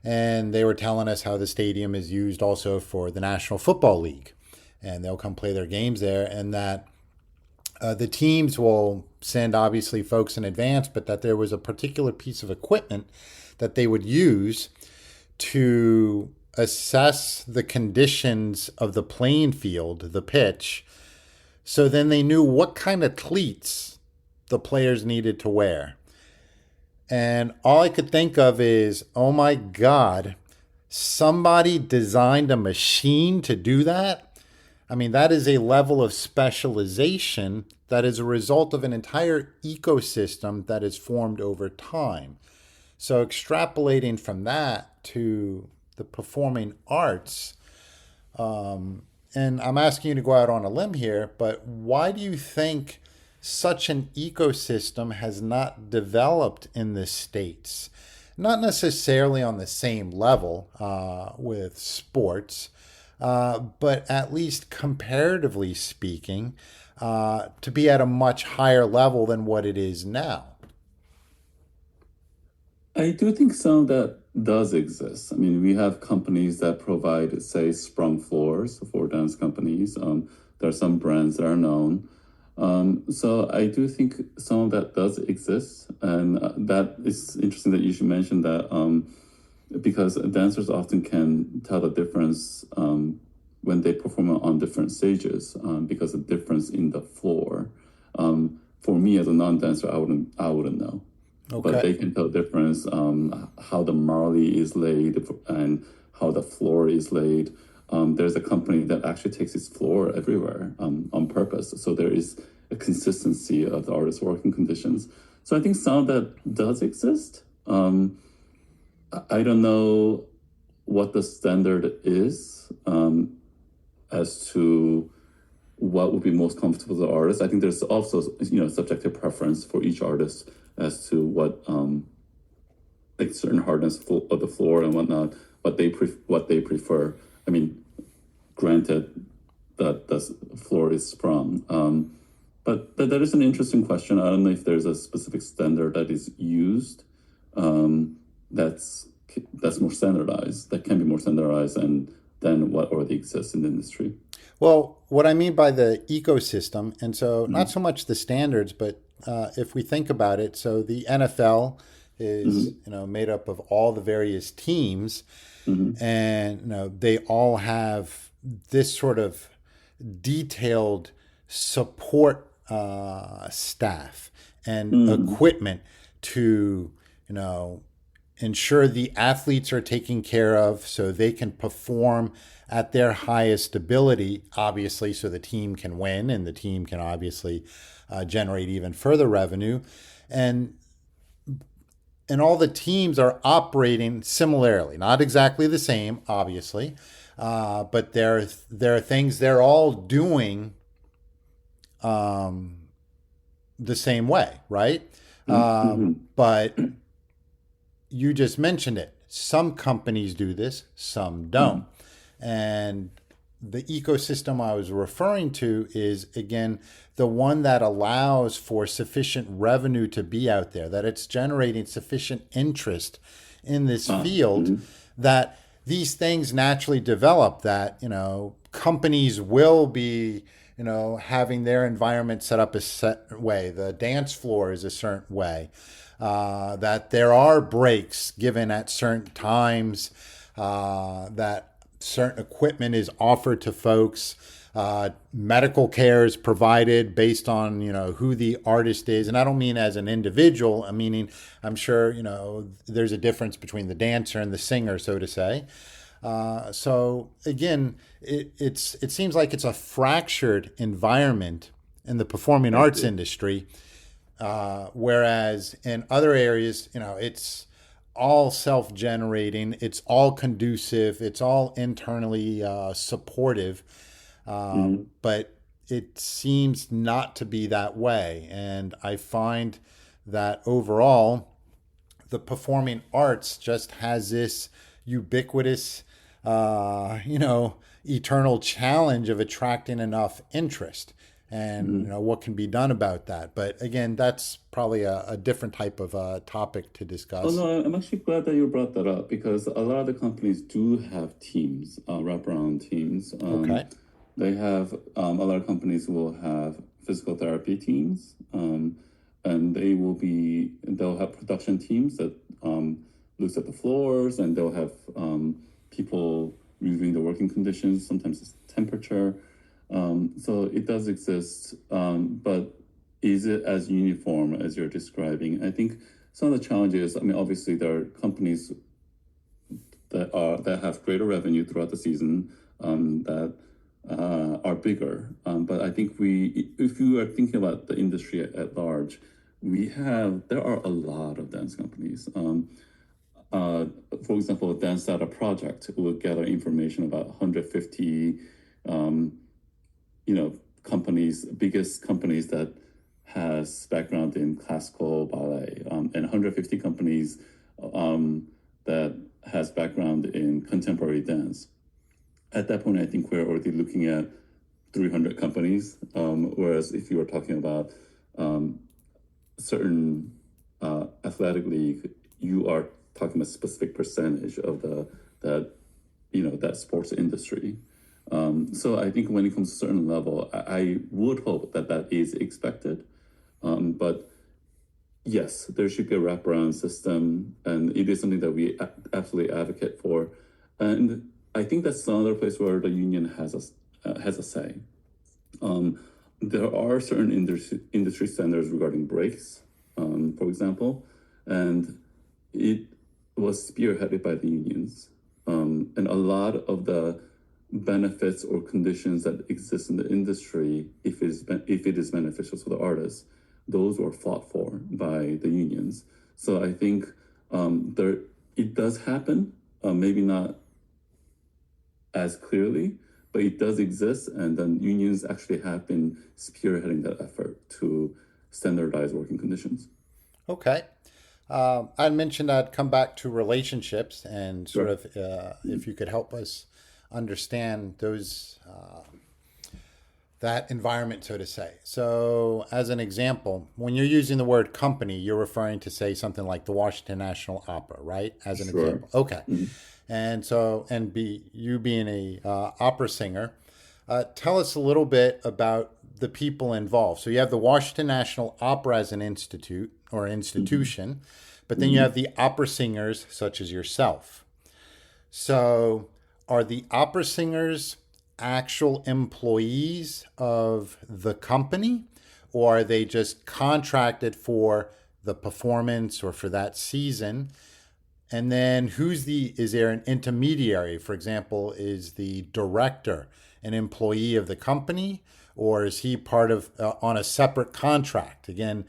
[SPEAKER 1] And they were telling us how the stadium is used also for the National Football League. And they'll come play their games there. And that the teams will send, obviously, folks in advance, but that there was a particular piece of equipment that they would use to assess the conditions of the playing field, the pitch, so then they knew what kind of cleats the players needed to wear. And all I could think of is, oh my God, somebody designed a machine to do that? I mean, that is a level of specialization that is a result of an entire ecosystem that is formed over time. So extrapolating from that to the performing arts, and I'm asking you to go out on a limb here, but why do you think such an ecosystem has not developed in the States? Not necessarily on the same level with sports, but at least comparatively speaking, to be at a much higher level than what it is now.
[SPEAKER 2] I do think some of that does exist. I mean, we have companies that provide, say, sprung floors for dance companies. There are some brands that are known. So I do think some of that does exist, and that is interesting that you should mention that because dancers often can tell the difference when they perform on different stages because of difference in the floor. For me as a non-dancer, I wouldn't know, but
[SPEAKER 1] Okay.
[SPEAKER 2] they can tell difference how the marley is laid and how the floor is laid. There's a company that actually takes its floor everywhere on purpose, so there is a consistency of the artist's working conditions. So I think some of that does exist. I don't know what the standard is as to what would be most comfortable to the artist. I think there's also subjective preference for each artist as to what like certain hardness of the floor and whatnot, what they prefer. I mean, granted that the floor is sprung, but that is an interesting question. I don't know if there's a specific standard that is used that's that's more standardized, that can be more standardized, and than what already exists in the industry.
[SPEAKER 1] Well, what I mean by the ecosystem, and so not
[SPEAKER 2] Mm-hmm.
[SPEAKER 1] so much the standards, but if we think about it, so the NFL is
[SPEAKER 2] Mm-hmm.
[SPEAKER 1] made up of all the various teams,
[SPEAKER 2] Mm-hmm.
[SPEAKER 1] and they all have this sort of detailed support staff and
[SPEAKER 2] Mm-hmm.
[SPEAKER 1] equipment to you know ensure the athletes are taken care of so they can perform at their highest ability, obviously, so the team can win and the team can obviously generate even further revenue. And and all the teams are operating similarly, not exactly the same, obviously, but there are things they're all doing um, the same way, right?
[SPEAKER 2] Mm-hmm.
[SPEAKER 1] But you just mentioned it. Some companies do this, some
[SPEAKER 2] Mm-hmm.
[SPEAKER 1] don't. And the ecosystem I was referring to is, again, the one that allows for sufficient revenue to be out there, that it's generating sufficient interest in this field
[SPEAKER 2] Mm-hmm.
[SPEAKER 1] that these things naturally develop, that, companies will be, having their environment set up a set way. The dance floor is a certain way. That there are breaks given at certain times, that certain equipment is offered to folks. Medical care is provided based on who the artist is, and I don't mean as an individual. I'm meaning I'm sure there's a difference between the dancer and the singer, so to say. So again, it seems like it's a fractured environment in the performing
[SPEAKER 2] I
[SPEAKER 1] arts
[SPEAKER 2] agree.
[SPEAKER 1] industry, whereas in other areas, it's all self-generating, it's all conducive, it's all internally supportive,
[SPEAKER 2] Mm-hmm.
[SPEAKER 1] but it seems not to be that way. And I find that overall, the performing arts just has this ubiquitous, eternal challenge of attracting enough interest. And
[SPEAKER 2] Mm-hmm.
[SPEAKER 1] what can be done about that? But again, that's probably a different type of topic to
[SPEAKER 2] Oh
[SPEAKER 1] discuss.
[SPEAKER 2] no, I'm actually glad that you brought that up because a lot of the companies do have teams, wraparound teams.
[SPEAKER 1] Okay.
[SPEAKER 2] They have a lot of companies will have physical therapy teams, and they'll have production teams that looks at the floors, and they'll have people reviewing the working conditions. Sometimes it's temperature. So it does exist, but is it as uniform as you're describing? I think some of the challenges. I mean, obviously there are companies that have greater revenue throughout the season that are bigger. But I think if you are thinking about the industry at large, there are a lot of dance companies. For example, Dance Data Project will gather information about 150, um, companies, biggest companies that has background in classical ballet, and 150 companies that has background in contemporary dance. At that point, I think we're already looking at 300 companies. Whereas if you were talking about certain athletic league, you are talking a specific percentage of that sports industry. So I think when it comes to a certain level, I would hope that that is expected. But yes, there should be a wraparound system, and it is something that we absolutely advocate for. And I think that's another place where the union has a say. There are certain industry standards regarding breaks, for example, and it was spearheaded by the unions. And a lot of the benefits or conditions that exist in the industry, if it is beneficial to the artists, those were fought for by the unions. So I think it does happen, maybe not as clearly, but it does exist, and then unions actually have been spearheading that effort to standardize working conditions.
[SPEAKER 1] Okay. I mentioned I'd come back to relationships and sort
[SPEAKER 2] Sure.
[SPEAKER 1] of if you could help us understand that environment, so to say. So, as an example, when you're using the word company, you're referring to, say, something like the Washington National Opera, right? As an
[SPEAKER 2] Sure.
[SPEAKER 1] example. Okay. And so, you being a opera singer, tell us a little bit about the people involved. So, you have the Washington National Opera as an institute or institution, but then you have the opera singers, such as yourself. So, are the opera singers actual employees of the company, or are they just contracted for the performance or for that season? And then is there an intermediary? For example, is the director an employee of the company, or is he part of on a separate contract? Again,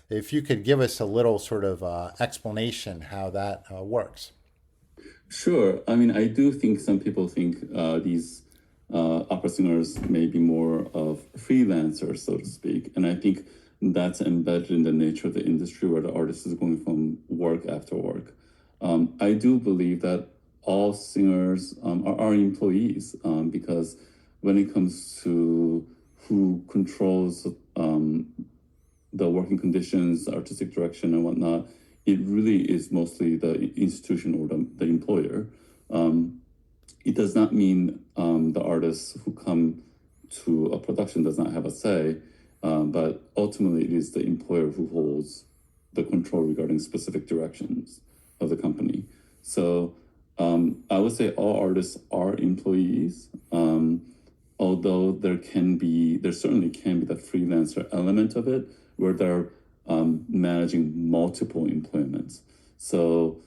[SPEAKER 1] if you could give us a little sort of explanation how that works.
[SPEAKER 2] Sure. I mean, I do think some people think these opera singers may be more of freelancers, so to speak. And I think that's embedded in the nature of the industry where the artist is going from work after work. I do believe that all singers are employees because when it comes to who controls the working conditions, artistic direction, and whatnot, it really is mostly the institution or the employer. It does not mean the artists who come to a production does not have a say, but ultimately it is the employer who holds the control regarding specific directions of the company. So I would say all artists are employees, although there certainly can be the freelancer element of it where they're managing multiple employments. So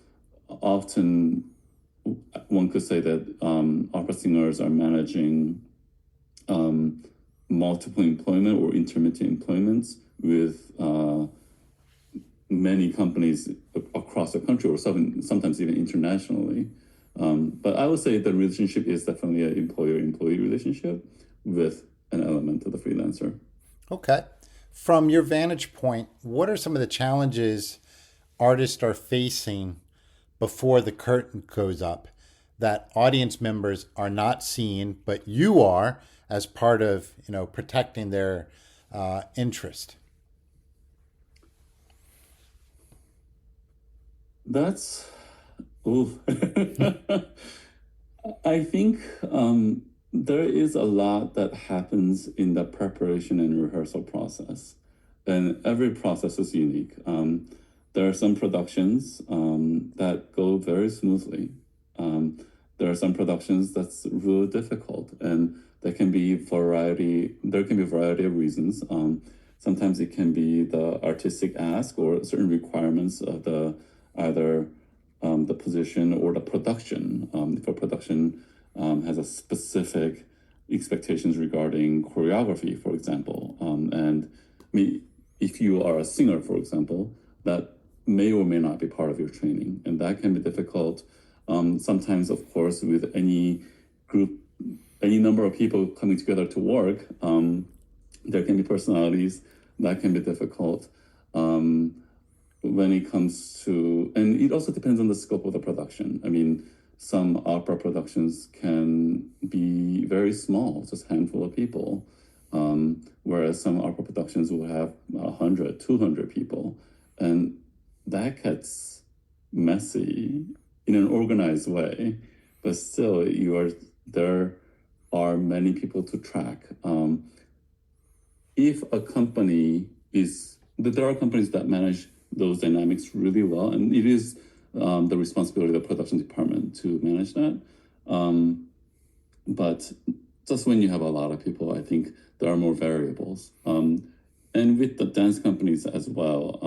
[SPEAKER 2] often one could say that opera singers are managing multiple employment or intermittent employments with many companies across the country or sometimes even internationally. But I would say the relationship is definitely an employer-employee relationship with an element of the freelancer.
[SPEAKER 1] Okay. From your vantage point, what are some of the challenges artists are facing before the curtain goes up that audience members are not seeing, but you are as part of protecting their interest?
[SPEAKER 2] That's, ooh. I think there is a lot that happens in the preparation and rehearsal process, and every process is unique. There are some productions that go very smoothly. There are some productions that's really difficult, and there can be variety. There can be a variety of reasons. Sometimes it can be the artistic ask or certain requirements of either the position or the production. If a production has a specific expectations regarding choreography, for example, and I mean, if you are a singer, for example, that may or may not be part of your training, and that can be difficult. Sometimes, of course, with any group, any number of people coming together to work, there can be personalities that can be difficult. When it comes to, and it also depends on the scope of the production. I mean, some opera productions can be very small, just a handful of people, whereas some opera productions will have 100, 200 people. And that gets messy in an organized way, but still, there are many people to track. If a company is, there are companies that manage those dynamics really well, and it is the responsibility of the production department to manage that. But just when you have a lot of people, I think there are more variables. And with the dance companies as well,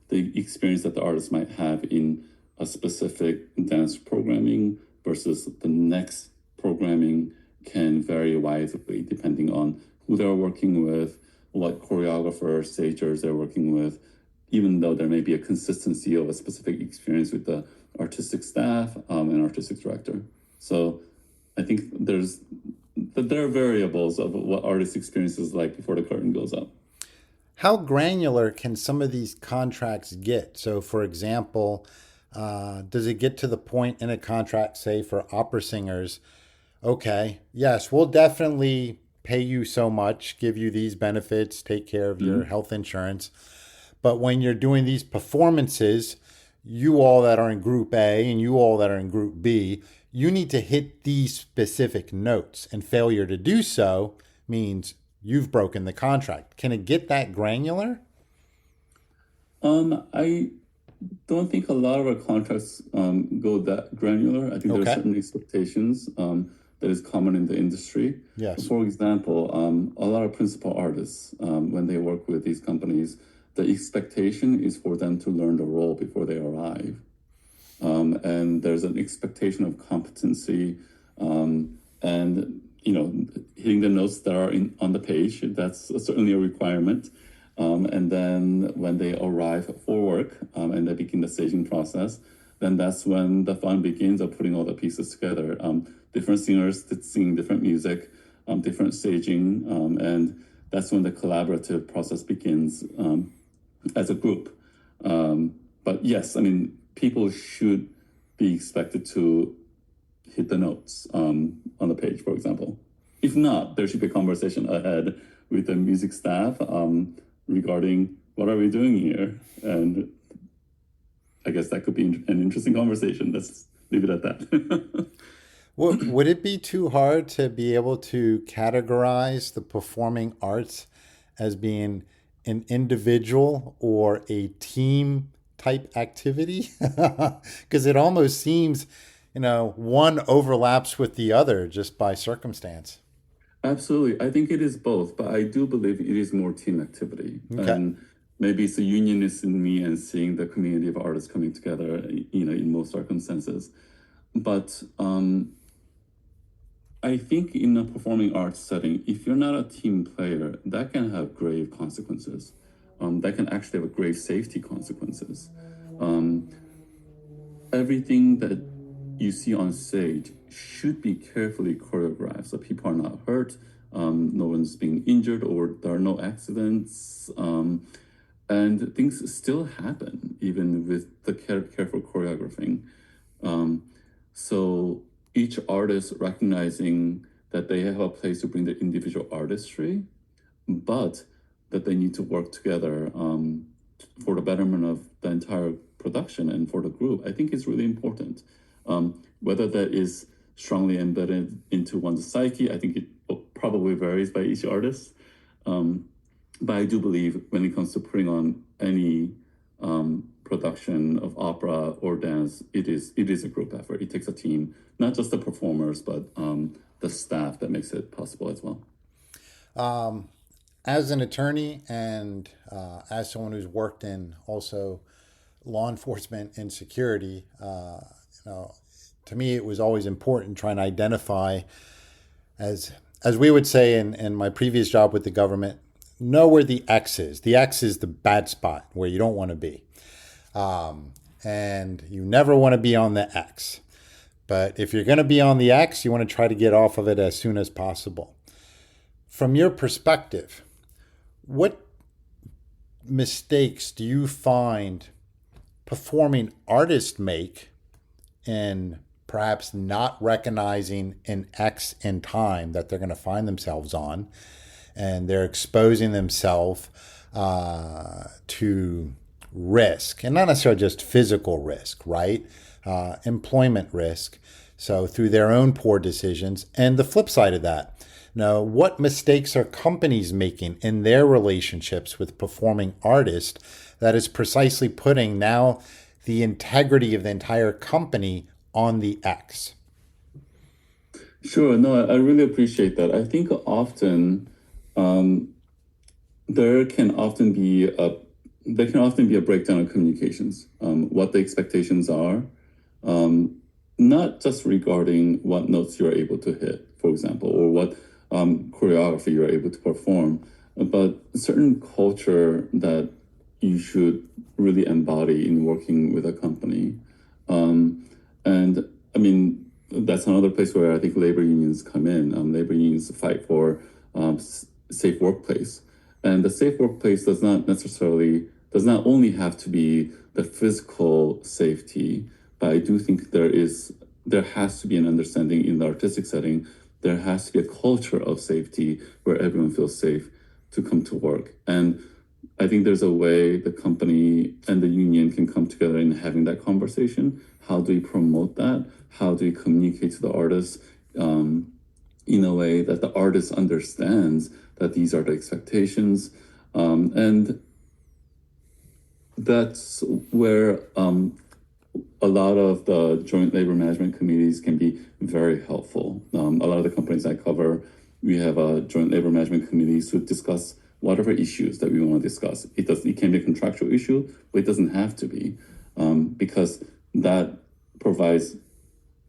[SPEAKER 2] the experience that the artist might have in a specific dance programming versus the next programming can vary widely depending on who they're working with, what choreographers, stagers they're working with, even though there may be a consistency of a specific experience with the artistic staff and artistic director. So I think there are variables of what artist experience is like before the curtain goes up.
[SPEAKER 1] How granular can some of these contracts get? So, for example, does it get to the point in a contract, say for opera singers, okay, yes, we'll definitely pay you so much, give you these benefits, take care of your
[SPEAKER 2] Mhm.
[SPEAKER 1] health insurance. But when you're doing these performances, you all that are in group A and you all that are in group B, you need to hit these specific notes. And failure to do so means you've broken the contract. Can it get that granular?
[SPEAKER 2] I don't think a lot of our contracts go that granular. I think there are
[SPEAKER 1] Okay.
[SPEAKER 2] certain expectations that is common in the industry.
[SPEAKER 1] Yes.
[SPEAKER 2] For example, a lot of principal artists, when they work with these companies, the expectation is for them to learn the role before they arrive. And there's an expectation of competency and hitting the notes that are on the page. That's certainly a requirement. And then when they arrive for work and they begin the staging process, then that's when the fun begins of putting all the pieces together. Different singers singing different music, different staging, and that's when the collaborative process begins as a group. But yes, I mean, people should be expected to hit the notes on the page, for example. If not, there should be a conversation ahead with the music staff regarding what are we doing here, and I guess that could be an interesting conversation. Let's leave it at that.
[SPEAKER 1] Would it be too hard to be able to categorize the performing arts as being an individual or a team type activity? Because it almost seems, one overlaps with the other just by circumstance.
[SPEAKER 2] Absolutely. I think it is both, but I do believe it is more team activity.
[SPEAKER 1] Okay.
[SPEAKER 2] And maybe it's the unionist in me and seeing the community of artists coming together, in most circumstances. But I think in a performing arts setting, if you're not a team player, that can have grave consequences. That can actually have grave safety consequences. Um, Everything that you see on stage should be carefully choreographed so people are not hurt, no one's being injured, or there are no accidents. And things still happen even with the careful choreographing. Um, so each artist recognizing that they have a place to bring their individual artistry, but that they need to work together for the betterment of the entire production and for the group, I think is really important. Whether that is strongly embedded into one's psyche, I think it probably varies by each artist. Um, but I do believe when it comes to putting on any production of opera or dance, it is a group effort. It takes a team, not just the performers, but the staff that makes it possible as well.
[SPEAKER 1] As an attorney and as someone who's worked in also law enforcement and security, you know, to me it was always important trying to identify as we would say in my previous job with the government, know where the X is. The X is the bad spot where you don't want to be. And you never want to be on the X. But if you're going to be on the X, you want to try to get off of it as soon as possible. From your perspective, what mistakes do you find performing artists make in perhaps not recognizing an X in time that they're going to find themselves on, and they're exposing themselves to risk, and not necessarily just physical risk, right? Employment risk. So through their own poor decisions. And the flip side of that, now, what mistakes are companies making in their relationships with performing artists that is precisely putting now the integrity of the entire company on the X?
[SPEAKER 2] Sure. No, I really appreciate that. I think often there can often be a breakdown of communications, what the expectations are, not just regarding what notes you're able to hit, for example, or what choreography you're able to perform, but a certain culture that you should really embody in working with a company. And I mean, that's another place where I think labor unions come in. Labor unions fight for safe workplace. And the safe workplace does not only have to be the physical safety, but I do think there has to be an understanding in the artistic setting. There has to be a culture of safety where everyone feels safe to come to work. And I think there's a way the company and the union can come together in having that conversation. How do we promote that? How do we communicate to the artists in a way that the artist understands that these are the expectations? And that's where a lot of the joint labor management committees can be very helpful. A lot of the companies I cover, we have joint labor management committees to discuss whatever issues that we want to discuss. It can be a contractual issue, but it doesn't have to be, because that provides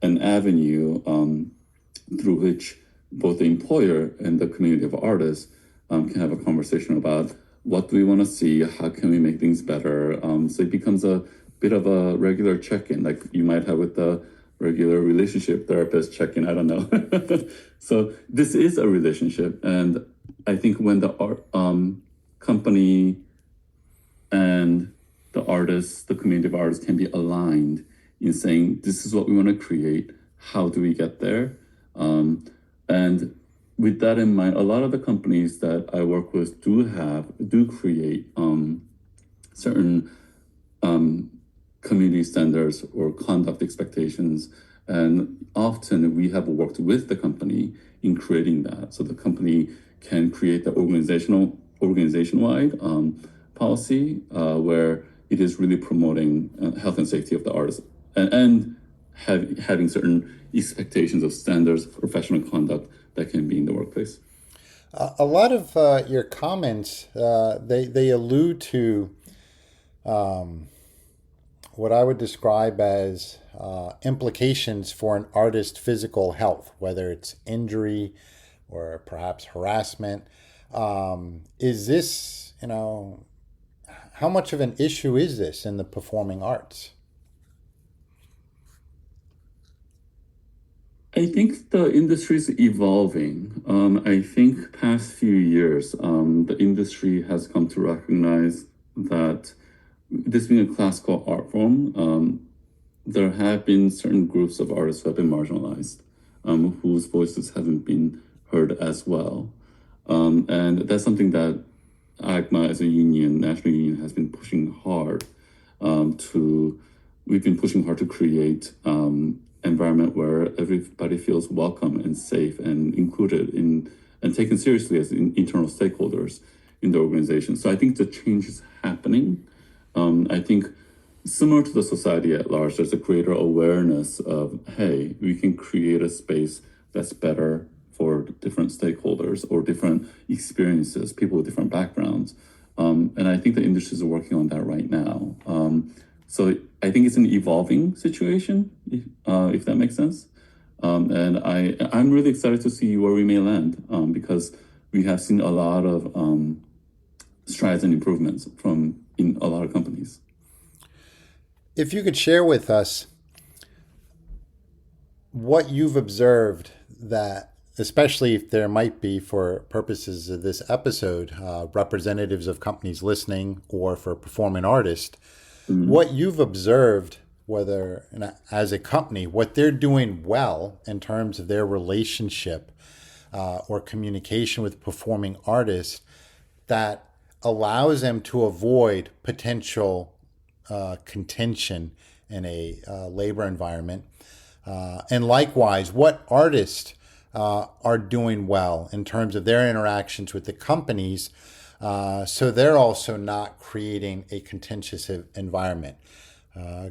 [SPEAKER 2] an avenue through which both the employer and the community of artists can have a conversation about what do we want to see, how can we make things better. So it becomes a bit of a regular check-in, like you might have with the regular relationship therapist check-in, I don't know. So this is a relationship, and I think when the company and the artists, the community of artists can be aligned in saying, this is what we want to create, how do we get there? And with that in mind, a lot of the companies that I work with do create certain community standards or conduct expectations. And often we have worked with the company in creating that. So the company can create the organization-wide policy where it is really promoting health and safety of the artists and having certain expectations of standards, professional conduct that can be in the workplace.
[SPEAKER 1] A lot of your comments, they allude to what I would describe as implications for an artist's physical health, whether it's injury or perhaps harassment. Is this, how much of an issue is this in the performing arts?
[SPEAKER 2] I think the industry is evolving. I think past few years, the industry has come to recognize that this being a classical art form, there have been certain groups of artists who have been marginalized, whose voices haven't been heard as well. And that's something that AGMA as a union, national union, has been pushing hard we've been pushing hard to create environment where everybody feels welcome and safe and included and taken seriously as internal stakeholders in the organization. So I think the change is happening. I think similar to the society at large, there's a greater awareness of, hey, we can create a space that's better for different stakeholders or different experiences, people with different backgrounds. And I think the industries are working on that right now. So I think it's an evolving situation, if that makes sense. And I'm really excited to see where we may land because we have seen a lot of strides and improvements from in a lot of companies.
[SPEAKER 1] If you could share with us what you've observed that, especially if there might be, for purposes of this episode, representatives of companies listening or for performing artists,
[SPEAKER 2] Mhm.
[SPEAKER 1] what you've observed, whether as a company, what they're doing well in terms of their relationship or communication with performing artists that allows them to avoid potential contention in a labor environment. And likewise, what artists are doing well in terms of their interactions with the companies, so they're also not creating a contentious environment.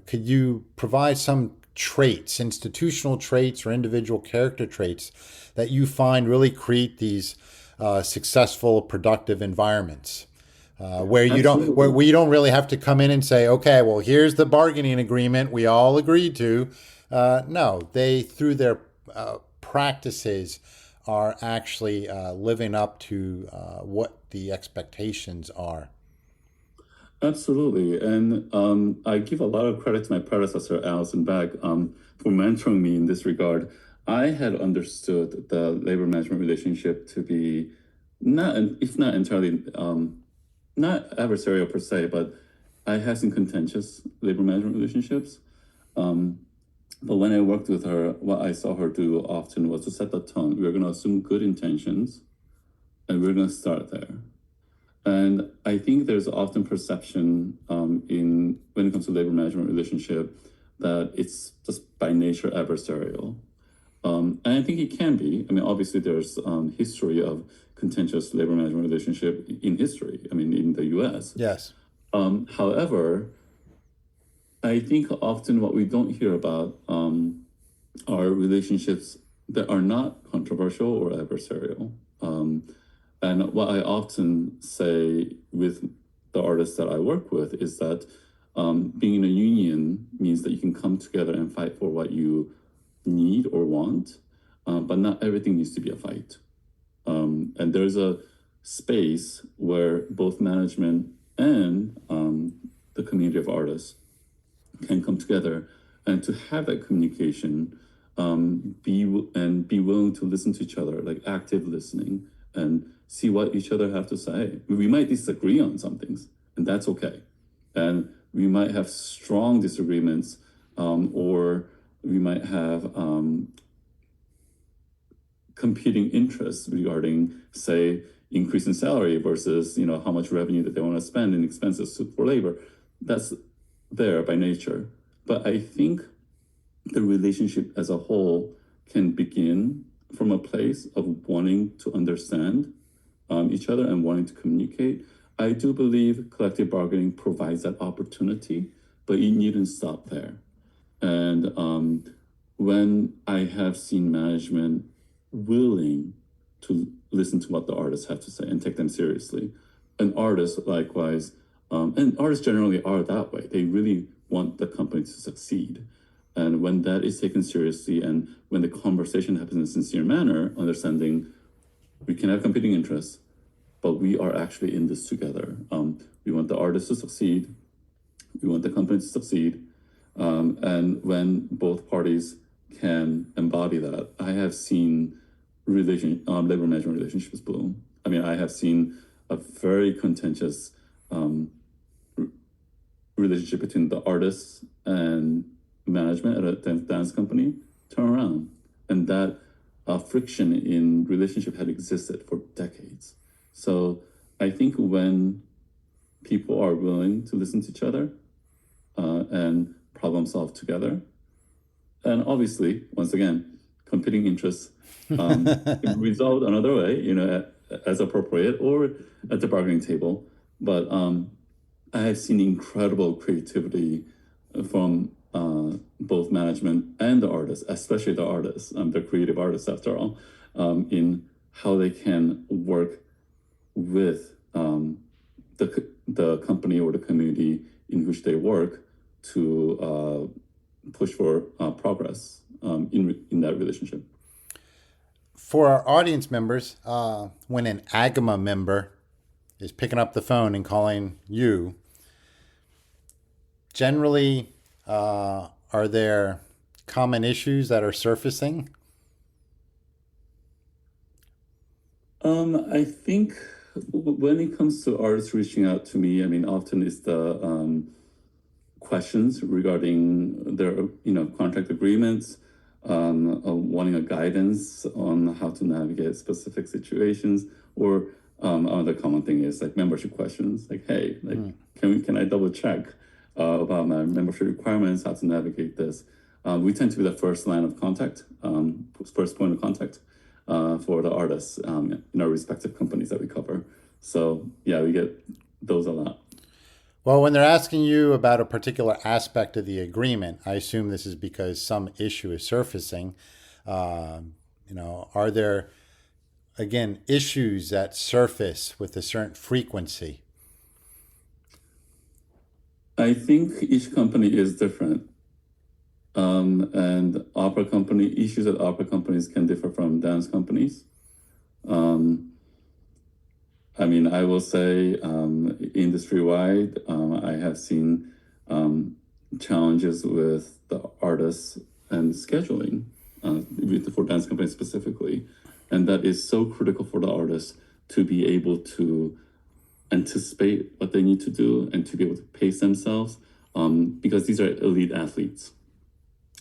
[SPEAKER 1] Could you provide some traits, institutional traits or individual character traits that you find really create these successful, productive environments? Where
[SPEAKER 2] Absolutely.
[SPEAKER 1] we don't really have to come in and say, okay, well, here's the bargaining agreement we all agreed to. No, they, through their practices, are actually living up to what the expectations are.
[SPEAKER 2] Absolutely. And I give a lot of credit to my predecessor, Alison Beck, for mentoring me in this regard. I had understood the labor management relationship to be not, if not entirely, not adversarial per se, but I had some contentious labor management relationships. Um, but when I worked with her, what I saw her do often was to set the tone. We were going to assume good intentions, and we're going to start there. And I think there's often perception in when it comes to labor management relationship that it's just by nature adversarial. And I think it can be. I mean, obviously, there's history of contentious labor management relationship in history. I mean, in the U.S.
[SPEAKER 1] Yes.
[SPEAKER 2] However, I think often what we don't hear about are relationships that are not controversial or adversarial. And what I often say with the artists that I work with is that being in a union means that you can come together and fight for what you need or want, but not everything needs to be a fight. And there's a space where both management and the community of artists can come together and to have that communication, be willing to listen to each other, like active listening, and see what each other have to say. We might disagree on some things, and that's okay. And we might have strong disagreements, or we might have competing interests regarding, say, increase in salary versus how much revenue that they want to spend in expenses for labor. That's there by nature. But I think the relationship as a whole can begin from a place of wanting to understand each other and wanting to communicate. I do believe collective bargaining provides that opportunity, but it needn't stop there. And when I have seen management willing to listen to what the artists have to say and take them seriously, and artists likewise, and artists generally are that way. They really want the company to succeed. And when that is taken seriously and when the conversation happens in a sincere manner, understanding we can have competing interests, but we are actually in this together. We want the artist to succeed. We want the company to succeed. And when both parties can embody that, I have seen labor management relationships bloom. I mean, I have seen a very contentious relationship between the artists and management at a dance company turn around. And that friction in relationship had existed for decades. So I think when people are willing to listen to each other and problem solve together, and obviously, once again, competing interests resolved another way, as appropriate or at the bargaining table. But I have seen incredible creativity from both management and the artists, especially the artists, the creative artists after all, in how they can work with the company or the community in which they work to push for progress in that relationship.
[SPEAKER 1] For our audience members, when an AGMA member is picking up the phone and calling you, generally, are there common issues that are surfacing?
[SPEAKER 2] I think when it comes to artists reaching out to me, I mean, often it's the questions regarding their, contract agreements, wanting a guidance on how to navigate specific situations, or another common thing is like membership questions, like, hey, like, can I double check about my membership requirements, how to navigate this? We tend to be the first line of contact, first point of contact for the artists in our respective companies that we cover. So yeah, we get those a lot.
[SPEAKER 1] Well, when they're asking you about a particular aspect of the agreement, I assume this is because some issue is surfacing. Are there, again, issues that surface with a certain frequency?
[SPEAKER 2] I think each company is different. And opera company issues at opera companies can differ from dance companies. Um, I mean, I will say industry-wide, I have seen challenges with the artists and scheduling for dance companies specifically. And that is so critical for the artists to be able to anticipate what they need to do and to be able to pace themselves because these are elite athletes.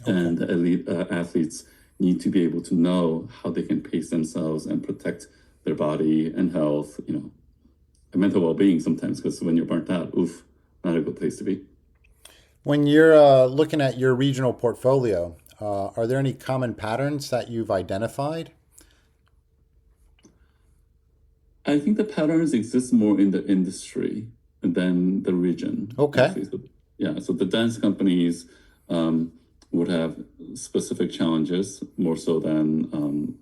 [SPEAKER 1] Okay.
[SPEAKER 2] And elite athletes need to be able to know how they can pace themselves and protect their body and health, and mental well-being sometimes, because when you're burnt out, oof, not a good place to be.
[SPEAKER 1] When you're looking at your regional portfolio, are there any common patterns that you've identified?
[SPEAKER 2] I think the patterns exist more in the industry than the region.
[SPEAKER 1] Okay.
[SPEAKER 2] Actually. So, yeah, so the dance companies would have specific challenges more so than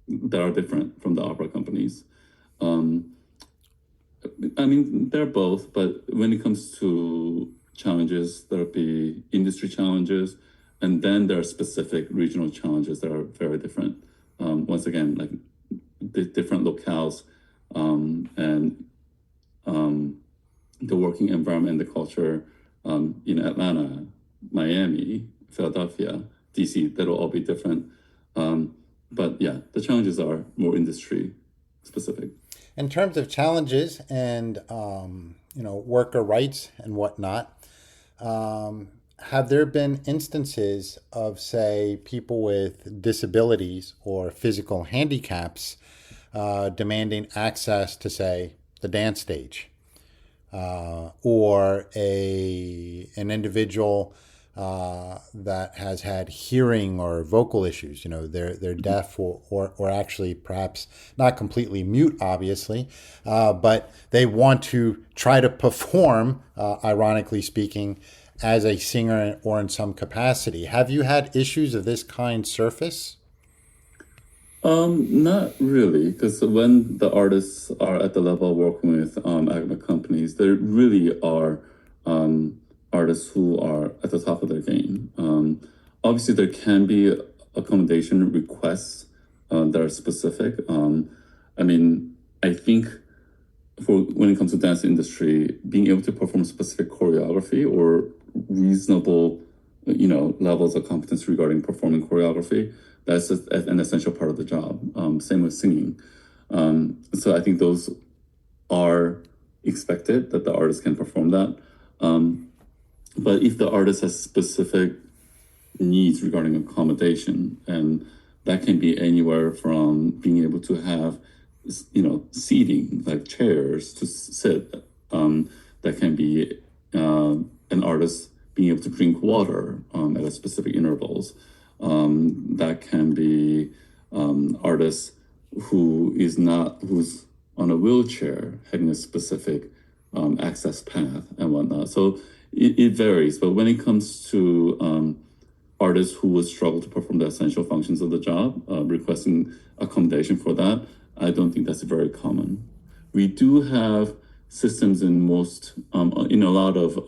[SPEAKER 2] that are different from the opera companies. I mean, they're both, but when it comes to challenges, there'll be industry challenges, and then there are specific regional challenges that are very different. Once again, like the different locales and the working environment and the culture in Atlanta, Miami, Philadelphia, DC, that'll all be different. But yeah, the challenges are more industry specific.
[SPEAKER 1] In terms of challenges and worker rights and whatnot, have there been instances of, say, people with disabilities or physical handicaps demanding access to, say, the dance stage, or an individual that has had hearing or vocal issues? They're deaf or actually perhaps not completely mute, obviously, but they want to try to perform, ironically speaking, as a singer or in some capacity. Have you had issues of this kind surface?
[SPEAKER 2] Not really, because when the artists are at the level of working with AGMA companies, there really are artists who are at the top of their game. Obviously, there can be accommodation requests that are specific. I mean, I think for when it comes to dance industry, being able to perform specific choreography or reasonable, levels of competence regarding performing choreography, that's an essential part of the job. Same with singing. So I think those are expected that the artist can perform that. But if the artist has specific needs regarding accommodation, and that can be anywhere from being able to have, seating, like chairs to sit. That can be an artist being able to drink water at a specific intervals. That can be artists who's on a wheelchair having a specific access path and whatnot. So it varies. But when it comes to artists who would struggle to perform the essential functions of the job, requesting accommodation for that, I don't think that's very common. We do have systems in a lot of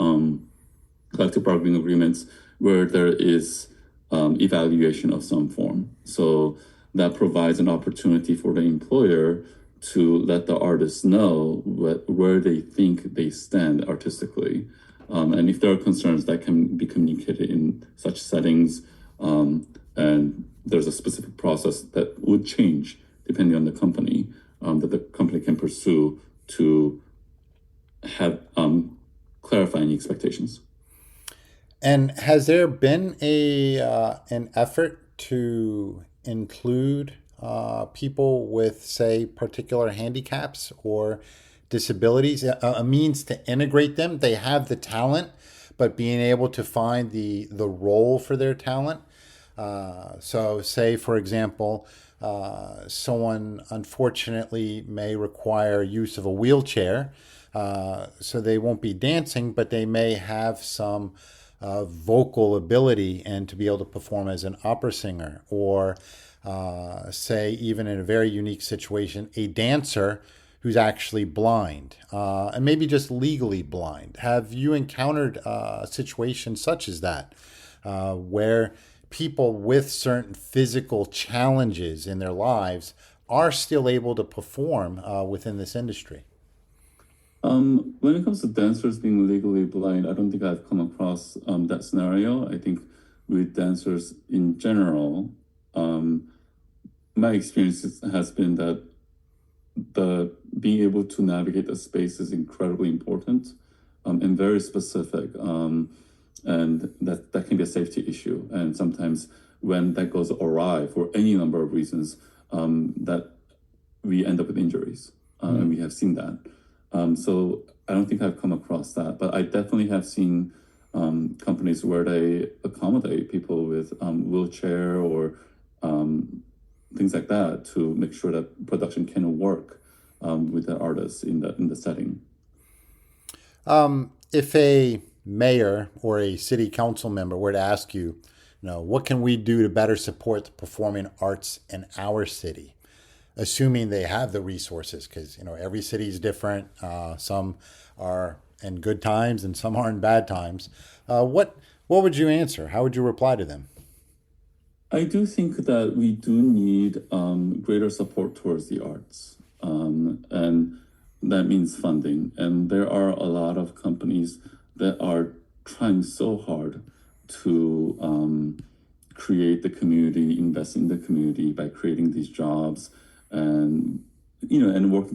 [SPEAKER 2] collective bargaining agreements where there is evaluation of some form. So that provides an opportunity for the employer to let the artists know where they think they stand artistically. And if there are concerns, that can be communicated in such settings. And there's a specific process that would change depending on the company, that the company can pursue to have clarify any expectations.
[SPEAKER 1] And has there been a an effort to include people with, say, particular handicaps or disabilities, a means to integrate them? They have the talent, but being able to find the role for their talent. So, say, for example, someone unfortunately may require use of a wheelchair, so they won't be dancing, but they may have some vocal ability and to be able to perform as an opera singer, or say, even in a very unique situation, a dancer who's actually blind, and maybe just legally blind. Have you encountered situations such as that, where people with certain physical challenges in their lives are still able to perform within this industry?
[SPEAKER 2] When it comes to dancers being legally blind, I don't think I've come across that scenario. I think with dancers in general, my experience has been that the being able to navigate the space is incredibly important, and very specific, and that can be a safety issue. And sometimes when that goes awry for any number of reasons, that we end up with injuries, and we have seen that. So I don't think I've come across that, but I definitely have seen companies where they accommodate people with wheelchair or things like that to make sure that production can work with the artists in the setting.
[SPEAKER 1] If a mayor or a city council member were to ask you, what can we do to better support the performing arts in our city? Assuming they have the resources, because every city is different. Some are in good times and some are in bad times. What would you answer? How would you reply to them?
[SPEAKER 2] I do think that we do need greater support towards the arts, and that means funding. And there are a lot of companies that are trying so hard to create the community, invest in the community by creating these jobs, and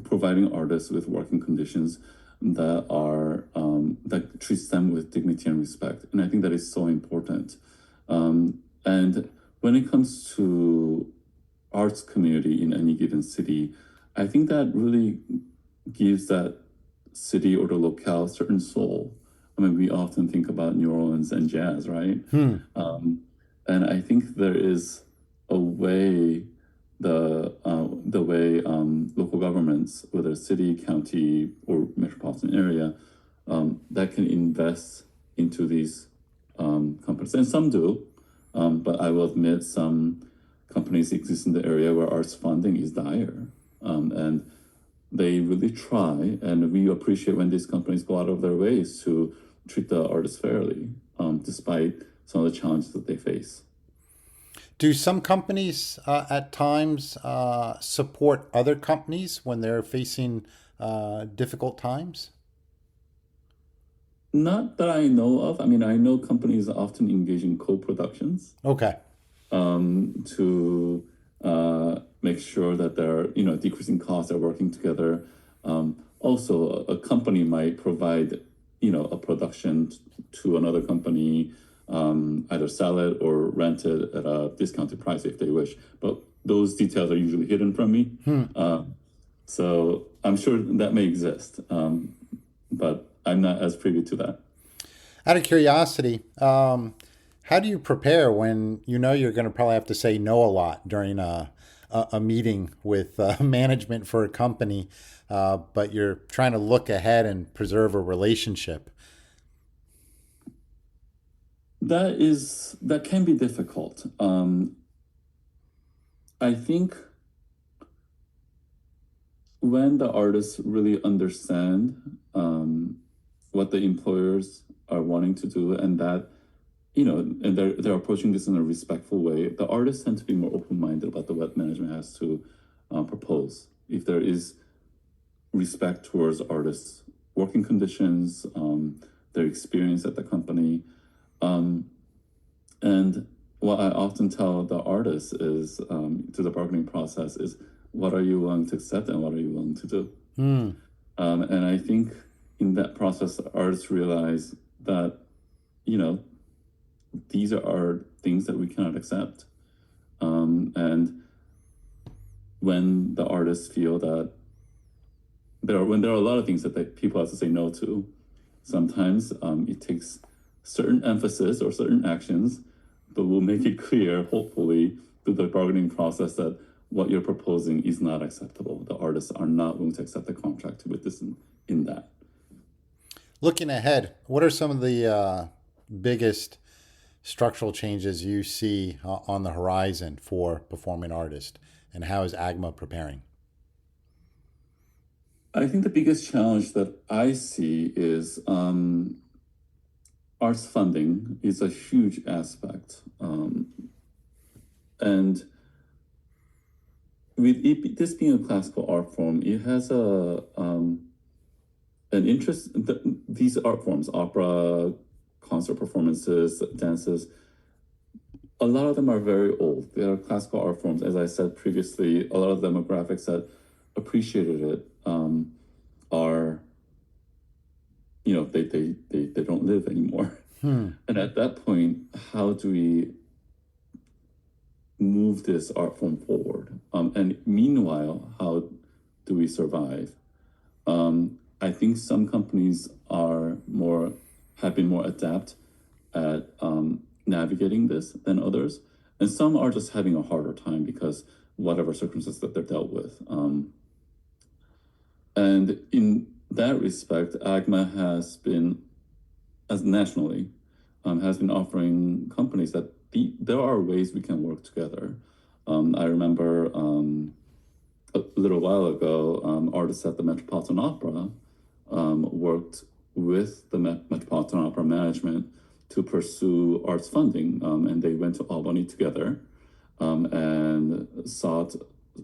[SPEAKER 2] providing artists with working conditions that are that treats them with dignity and respect. And I think that is so important. And when it comes to arts community in any given city, I think that really gives that city or the locale a certain soul. I mean, we often think about New Orleans and jazz, right? And I think there is a way the way local governments, whether city, county, or metropolitan area, that can invest into these companies, and some do, but I will admit some companies exist in the area where arts funding is dire, and they really try, and we appreciate when these companies go out of their ways to treat the artists fairly, despite some of the challenges that they face.
[SPEAKER 1] Do some companies at times support other companies when they're facing difficult times?
[SPEAKER 2] Not that I know of. I mean, I know companies often engage in co-productions
[SPEAKER 1] Okay.
[SPEAKER 2] to make sure that they're, decreasing costs, they're working together. Also, a company might provide, a production to another company, either sell it or rent it at a discounted price if they wish. But those details are usually hidden from me. So I'm sure that may exist, but I'm not as privy to that.
[SPEAKER 1] Out of curiosity, how do you prepare when you're going to probably have to say no a lot during a meeting with management for a company, but you're trying to look ahead and preserve a relationship?
[SPEAKER 2] That can be difficult. I think when the artists really understand what the employers are wanting to do, and that and they're approaching this in a respectful way, the artists tend to be more open-minded about what management has to propose. If there is respect towards artists' working conditions, their experience at the company. Um, and what I often tell the artists is, through the bargaining process, is what are you willing to accept and what are you willing to do? And I think in that process, artists realize that, you know, these are things that we cannot accept. And when the artists feel that when there are a lot of things that people have to say no to, sometimes it takes certain emphasis or certain actions, but we'll make it clear, hopefully, through the bargaining process that what you're proposing is not acceptable. The artists are not willing to accept the contract with this in that.
[SPEAKER 1] Looking ahead, what are some of the biggest structural changes you see on the horizon for performing artists, and how is AGMA preparing?
[SPEAKER 2] I think the biggest challenge that I see is arts funding is a huge aspect. And with this being a classical art form, it has an interest. These art forms, opera, concert performances, dances, a lot of them are very old. They are classical art forms. As I said previously, a lot of demographics that appreciated it are, they don't live anymore. And at that point, how do we move this art form forward? And meanwhile, how do we survive? I think some companies have been more adept at navigating this than others, and some are just having a harder time because whatever circumstances that they're dealt with. And in that respect, AGMA has been, as nationally, has been offering companies that there are ways we can work together. I remember a little while ago, artists at the Metropolitan Opera worked with the Metropolitan Opera management to pursue arts funding, and they went to Albany together and sought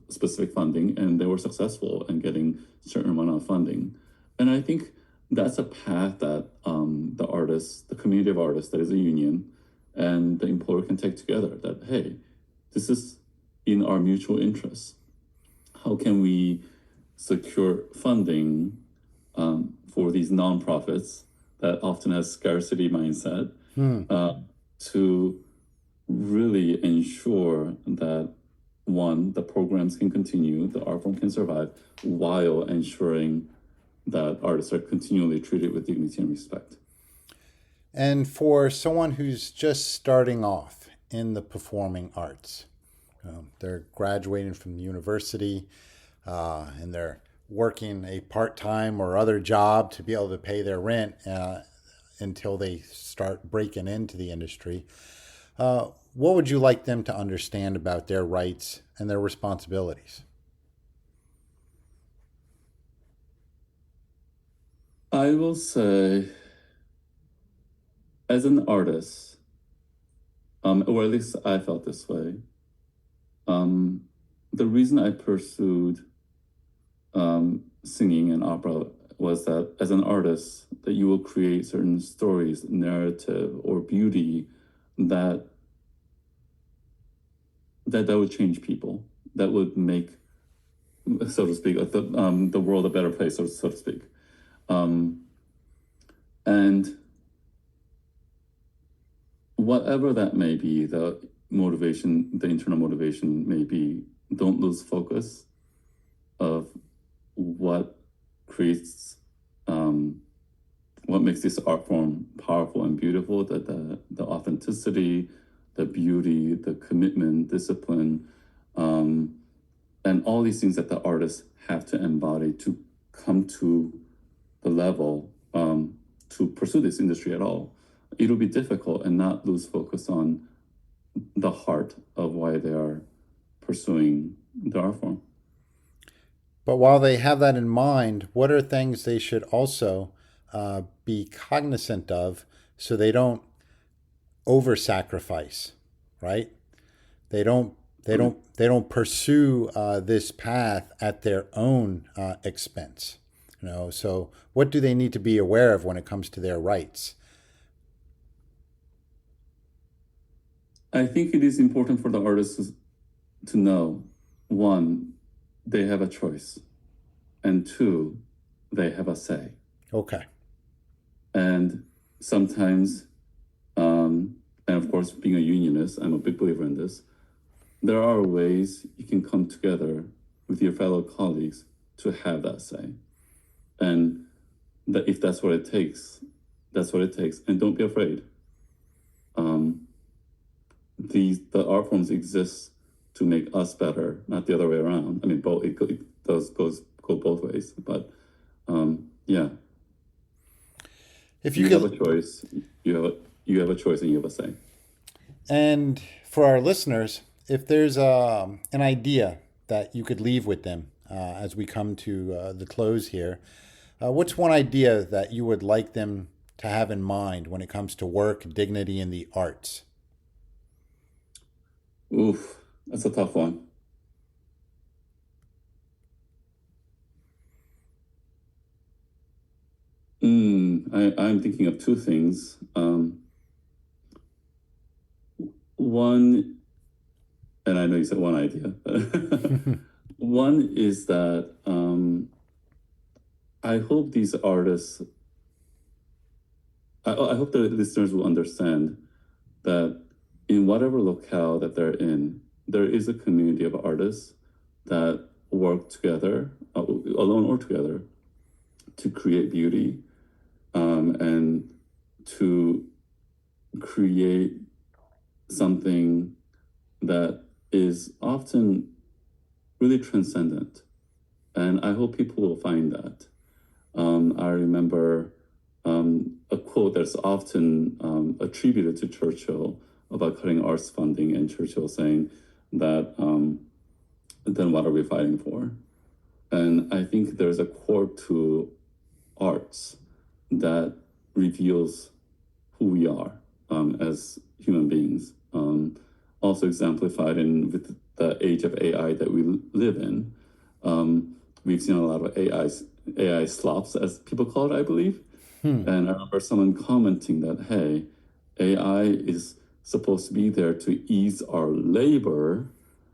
[SPEAKER 2] specific funding, and they were successful in getting a certain amount of funding. And I think that's a path that the community of artists that is a union, and the employer can take together, that, hey, this is in our mutual interest. How can we secure funding for these nonprofits that often has scarcity mindset to really ensure that, one, the programs can continue, the art form can survive, while ensuring that artists are continually treated with dignity and respect.
[SPEAKER 1] And for someone who's just starting off in the performing arts, they're graduating from the university and they're working a part-time or other job to be able to pay their rent until they start breaking into the industry. What would you like them to understand about their rights and their responsibilities?
[SPEAKER 2] I will say, as an artist, or at least I felt this way, the reason I pursued singing and opera was that as an artist, that you will create certain stories, narrative, or beauty that would change people, that would make, so to speak, the world a better place, so to speak. And whatever that may be, the internal motivation may be, don't lose focus of what creates, what makes this art form powerful and beautiful, the authenticity, the beauty, the commitment, discipline, and all these things that the artists have to embody to come to the level to pursue this industry at all. It'll be difficult, and not lose focus on the heart of why they are pursuing the art form.
[SPEAKER 1] But while they have that in mind, what are things they should also be cognizant of so they don't over sacrifice, right? They don't They don't pursue this path at their own expense. So what do they need to be aware of when it comes to their rights?
[SPEAKER 2] I think it is important for the artists to know, one, they have a choice, and two, they have a say.
[SPEAKER 1] Okay.
[SPEAKER 2] And sometimes, and of course, being a unionist, I'm a big believer in this, there are ways you can come together with your fellow colleagues to have that say. And that if that's what it takes, that's what it takes. And don't be afraid. The art forms exist to make us better, not the other way around. I mean, it does go both ways. But yeah,
[SPEAKER 1] If
[SPEAKER 2] you
[SPEAKER 1] you
[SPEAKER 2] have
[SPEAKER 1] could,
[SPEAKER 2] a choice. You have a choice, and you have a say.
[SPEAKER 1] and for our listeners, if there's an idea that you could leave with them as we come to the close here, what's one idea that you would like them to have in mind when it comes to work, dignity, and the arts?
[SPEAKER 2] Oof, that's a tough one. I'm thinking of two things. One, and I know you said one idea. One is that I hope these artists, I hope the listeners will understand that in whatever locale that they're in, there is a community of artists that work together, alone or together, to create beauty and to create something that is often really transcendent. And I hope people will find that. I remember a quote that's often attributed to Churchill about cutting arts funding, and Churchill saying that, then what are we fighting for? And I think there's a core to arts that reveals who we are as human beings. Also exemplified with the age of AI that we live in. We've seen a lot of AI slops, as people call it, I believe. And I remember someone commenting that, hey, AI is supposed to be there to ease our labor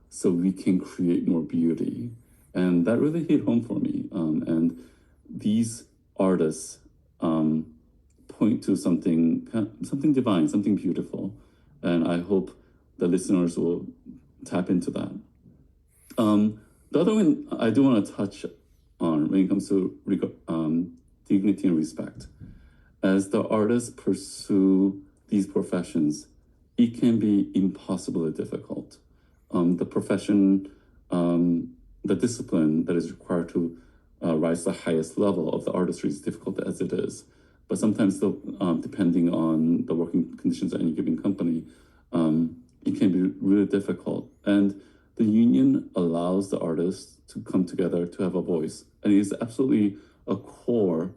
[SPEAKER 2] so we can create more beauty. And that really hit home for me. And these artists point to something divine, something beautiful. And I hope the listeners will tap into that. The other one I do want to touch on when it comes to dignity and respect. As the artists pursue these professions, it can be impossibly difficult. The profession, the discipline that is required to rise to the highest level of the artistry is difficult as it is. But sometimes, depending on the working conditions at any given company, it can be really difficult. And the union allows the artists to come together to have a voice. And it is absolutely a core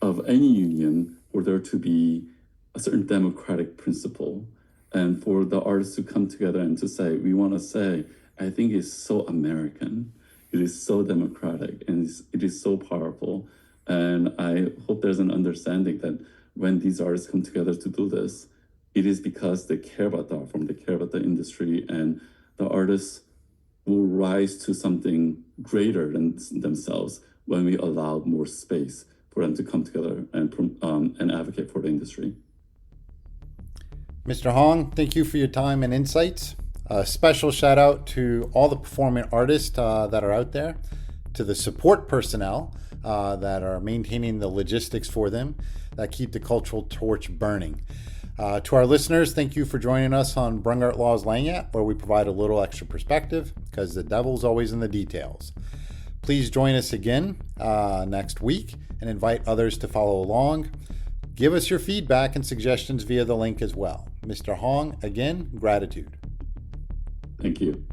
[SPEAKER 2] of any union for there to be a certain democratic principle. And for the artists to come together and to say, we want to say, I think it's so American. It is so democratic, and it is so powerful. And I hope there's an understanding that when these artists come together to do this, it is because they care about the art form, they care about the industry, and the artists will rise to something greater than themselves when we allow more space for them to come together and advocate for the industry.
[SPEAKER 1] Mr. Hong, thank you for your time and insights. A special shout out to all the performing artists that are out there, to the support personnel that are maintaining the logistics for them, that keep the cultural torch burning. To our listeners, thank you for joining us on Brung Art Laws Langat, where we provide a little extra perspective, because the devil's always in the details. Please join us again next week and invite others to follow along. Give us your feedback and suggestions via the link as well. Mr. Hong, again, gratitude.
[SPEAKER 2] Thank you.